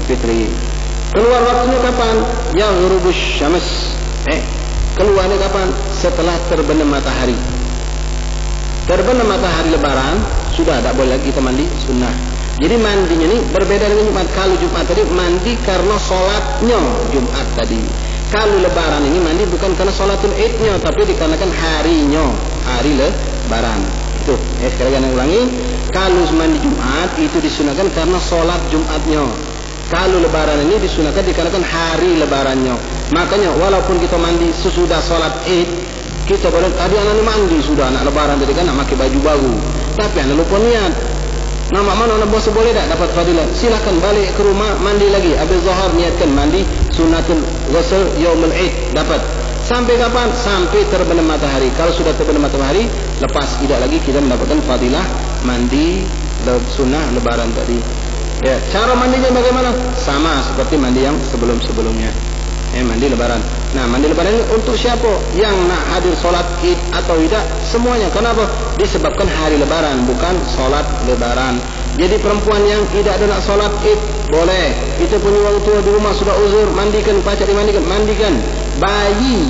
Fitri. Keluar waktunya kapan? Ya ghurubus syams. Keluarnya kapan? Setelah terbenam matahari. Terbenam matahari lebaran sudah tak boleh lagi kita mandi sunnah. Jadi mandinya ini berbeda dengan Jumat. Kalau Jumat tadi mandi karena sholatnya Jumat tadi. Kalau lebaran ini mandi bukan karena sholatul idnya, tapi dikarenakan harinya, hari lebaran. Itu. Sekali lagi ulangi. Kalau mandi Jumat itu disunahkan karena sholat Jumatnya. Kalau lebaran ini disunahkan dikarenakan hari lebarannya. Makanya walaupun kita mandi sesudah sholat id, kita boleh tadi anak mandi sudah anak lebaran tadi kan nak pakai baju baru. Tapi anak lupa niat. Nama mana anak bos boleh tak dapat fadilah? Silakan balik ke rumah mandi lagi. Habis zuhur niatkan mandi sunatul ghusl yaumul id dapat. Sampai kapan? Sampai terbenam matahari. Kalau sudah terbenam matahari, lepas tidak lagi kita mendapatkan fadilah mandi sunnah lebaran tadi. Ya, cara mandinya bagaimana? Sama seperti mandi yang sebelum-sebelumnya. Mandi lebaran. Nah, mandi lebaran ini untuk siapa? Yang nak hadir solat id atau tidak? Semuanya. Kenapa? Disebabkan hari lebaran, bukan solat lebaran. Jadi perempuan yang tidak ada nak solat id, boleh. Itu punya orang tua di rumah sudah uzur, mandikan, pacar dimandikan, mandikan. Bayi,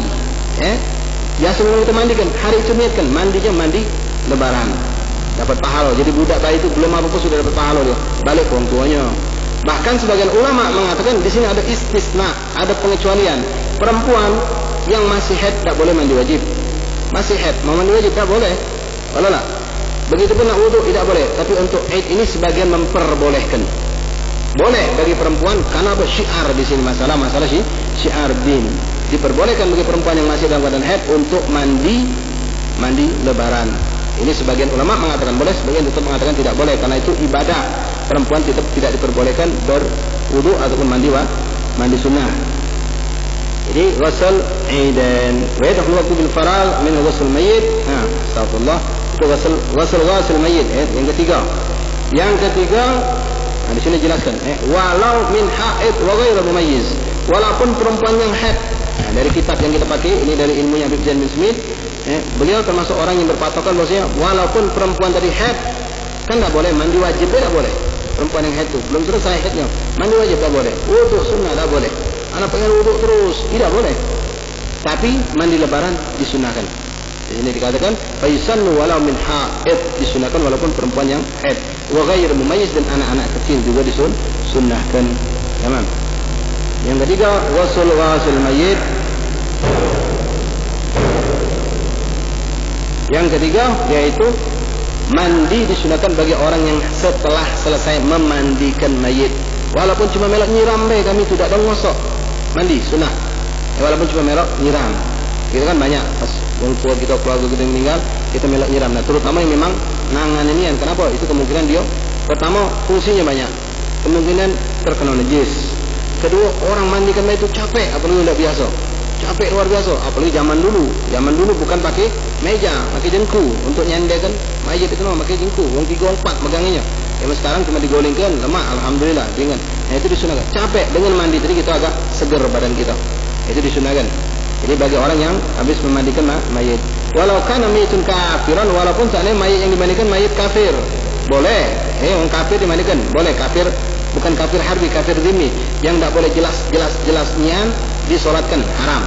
biasa memang kita mandikan. Hari itu niatkan, mandinya mandi lebaran. Dapat pahala. Jadi budak bayi itu belum apa-apa sudah dapat pahala dia. Balik ke orang tuanya. Bahkan sebagian ulama mengatakan di sini ada istisna, ada pengecualian. Perempuan yang masih haid tak boleh mandi wajib. Masih haid, mau mandi wajib tak boleh. Kalau tak, begitupun nak wudu tidak boleh. Tapi untuk haid ini sebagian memperbolehkan. Boleh bagi perempuan karena syiar di sini masalah syiar din. Diperbolehkan bagi perempuan yang masih dalam keadaan haid untuk mandi lebaran. Ini sebagian ulama mengatakan boleh, sebagian tetap mengatakan tidak boleh karena itu ibadah. Perempuan tetap tidak diperbolehkan berwudu ataupun mandi sunnah. Jadi ghusl idain. Wa yadkhulu waqtu bil faral min ghusl mayyit. Astagfirullah. Itu ghusl mayyit. Yang ketiga. Di sini jelaskan. Walau min haid wa ghairu mumayyiz. Walaupun perempuan yang haid. Dari kitab yang kita pakai ini dari ilmunya Habib Zain bin Smith. Beliau termasuk orang yang berpatokan bahwasanya walaupun perempuan tadi haid kan tak boleh mandi wajib, tak boleh. Perempuan yang haid itu belum selesai haidnya, mandi wajib tak boleh. Wudu sunnah tak boleh. Anak pengen wudu terus, tidak boleh. Tapi mandi lebaran disunahkan. Di sini dikatakan fayusannu walau min haid, disunahkan walaupun perempuan yang haid. Wa ghairu mumayyiz, dan anak-anak kecil juga disunahkan. Tamam. Yang ketiga ghusl mayyit. Yang ketiga yaitu mandi disunahkan bagi orang yang setelah selesai memandikan mayit. Walaupun cuma melok nyiram kami tidak ada ngosok. Mandi sunnah. Walaupun cuma melok nyiram. Kita kan banyak pas orang tua kita, keluarga kita meninggal, kita melok nyiram. Nah, terutama yang memang nangan ini, kenapa? Itu kemungkinan dia pertama fungsinya banyak. Kemungkinan terkena najis. Kedua, orang mandikan mayit itu capek, apalagi tidak biasa. capek luar biasa. Apalagi zaman dulu bukan pakai meja, pakai jengku untuk nyandarkan mayat itu memang pakai jengku. Wong 3 4 megangnya. Yang sekarang cuma digolingkan, lemak alhamdulillah ringan. Nah itu disunahkan. Capek dengan mandi tadi kita agak seger badan kita. Itu disunahkan. Jadi bagi orang yang habis memandikan mayat, walau kana mayitun kafiran, walaupun seandainya mayat yang dimandikan mayat kafir, boleh. Orang kafir dimandikan, boleh. Kafir bukan kafir harbi, kafir dhimmi, yang tak boleh jelas-jelasnya disolatkan, haram.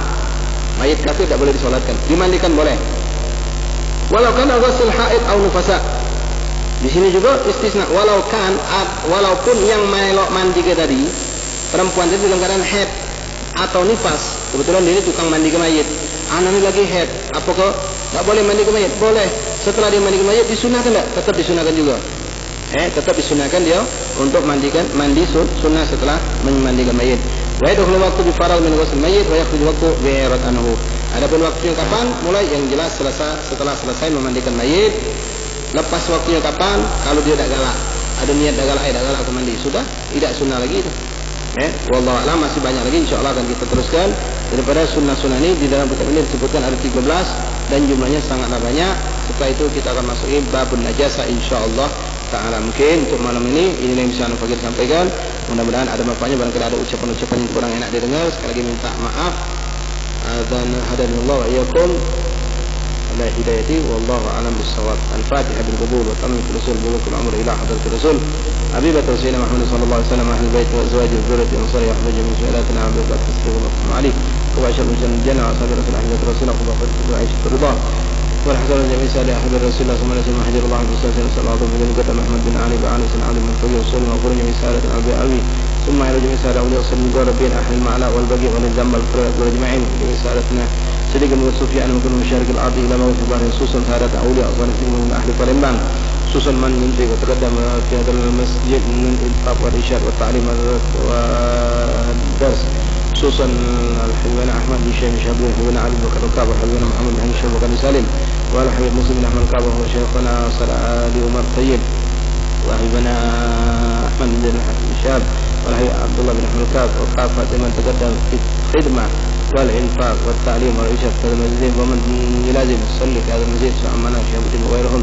Mayat kafir tak boleh disolatkan, dimandikan boleh. Walau kana ghusl haid atau nufasa. Di sini juga istisna, walaupun yang melok mandi ke tadi perempuan itu dalam keadaan haid atau nifas. Kebetulan dia tukang mandi ke mayit. Anak ini lagi haid, apakah tak boleh mandi ke mayit? Boleh. Setelah dia mandi ke mayit disunahkan tak? Tetap disunahkan juga. Tetap disunahkan dia untuk mandi sunnah setelah memandikan mayit. Wa yadkhulu waqtu bi farad min ghusl mayit wa yakhruju waqtu bi i'rad anhu. Adapun waktunya kapan? Mulai yang jelas setelah selesai memandikan mayit. Lepas waktunya kapan? Kalau dia tak galak, ada niat tak galak ke mandi, sudah tidak sunnah lagi itu. Wallahu a'lam, masih banyak lagi, insyaallah akan kita teruskan. Daripada sunnah-sunnah ini di dalam kitab ini disebutkan ada 13 dan jumlahnya sangatlah banyak. Setelah itu kita akan masuki babun najasa insyaallah taala. Mungkin untuk malam ini yang bisa Anda sampaikan. Mudah-mudahan ada manfaatnya. Barangkali ada ucapan-ucapan yang kurang enak didengar, sekali lagi minta maaf. Dan hadanallahu wa iyyakum ala hidayati wallahu a'lam bis-shawab. Al-Fatihah bil qabul wa tamam al-usul buluk al-amr ila hadrat rasul Habibah Sayyidina Muhammad sallallahu alaihi wasallam ahli bait wa azwaj wa dhurriyyah wa ansari ahmad jami' su'alatina wa bi'at tasdiqu alaihi wa ashhadu an jannah wa sabira rasul ahli rasul wa qad aish ridha wa hasan jami' sadi ahli rasul sallallahu alaihi wasallam hadir Allah bi sallallahu alaihi wa sallam Muhammad bin Ali wa ali sallallahu alaihi wa sallam wa qul jami' sadi al-abi ثم إلى جميع سادة أولياء وسلم ربين أهل المعلى والبقي والذنب والفرق والجمعين جميع سادتنا صديق وسفيان وكل مشارك الأرض إلى موت البحر خصوصا سادة أولياء وصالحين من أهل فلنبان خصوصا من ينتهي وتقدم في هذا المسجد من الإلقاء والإرشاد والتعليم والدرس خصوصا الحبيبنا أحمد بن شيخ شابير الحبيبنا علي بن كركاب والحبيبنا محمد بن هشام وكان سالم والحبيب مسلم بن أحمد كاب وهو شيخنا علي عمر طيب وحبيبنا أحمد بن الشاب والحبيب عبد الله بن أحمد كاب وكافة من تقدم في الخدمة والإنفاق والتعليم والإرشاد في هذا المسجد ومن يلازم يصلي في هذا المسجد فأمنا شيخ وغيرهم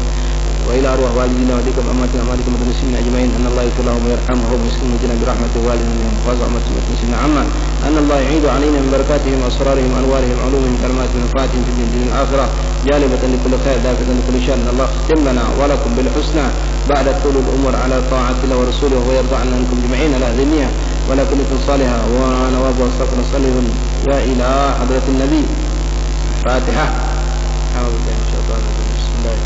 وإلى أرواح والدينا وليكم أماتنا ومالكم المسلمين أجمعين أن الله يغفر لهم ويرحمهم ويسكنهم الجنة برحمته والدينا وخاصة أمة المسلمين عامة أن الله يعيد علينا من بركاتهم وأسرارهم وأنوارهم علومهم كلماتهم وفاتهم في الدين الآخرة جالبة لكل خير دافعة لكل شر أن الله يختم لنا ولكم بالحسنى بعد طول الأمور على طاعة الله ورسوله ويرضى عنا عنكم جميعين على ذنية ولا كلمة صالحة ونواب واستغفر صالح وإلى حضرة النبي. فاتحة. أعوذ بالله من الشيطان الرجيم. بسم الله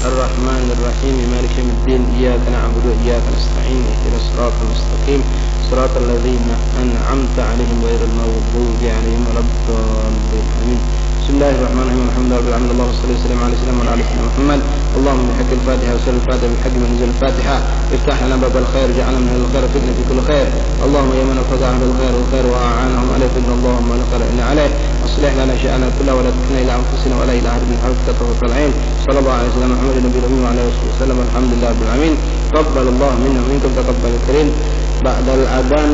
الرحمن الرحيم مالك يوم الدين إياك نعبد وإياك نستعين اهدنا الصراط المستقيم صراط الذين أنعمت عليهم غير المغضوب عليهم ولا الضالين آمين. بسم الله الرحمن الرحيم الحمد لله رب العالمين اللهم صل وسلم على سيدنا محمد اللهم بحق الفاتحة وسر الفاتحة بحق من نزل الفاتحة افتح لنا باب الخير جعلنا من الخير فتنة في كل خير اللهم يا من فزع بالخير والخير وأعانهم عليه فإن اللهم من خير إن عليه أصلح لنا شأننا كله ولا تكلنا إلى أنفسنا ولا إلى أحد من حولك طرفة العين صلى الله عليه وسلم محمد النبي الأمي وعلى آله وسلم الحمد لله رب العالمين. قبل الله منا ومنكم تقبل الكريم. بعد الأذان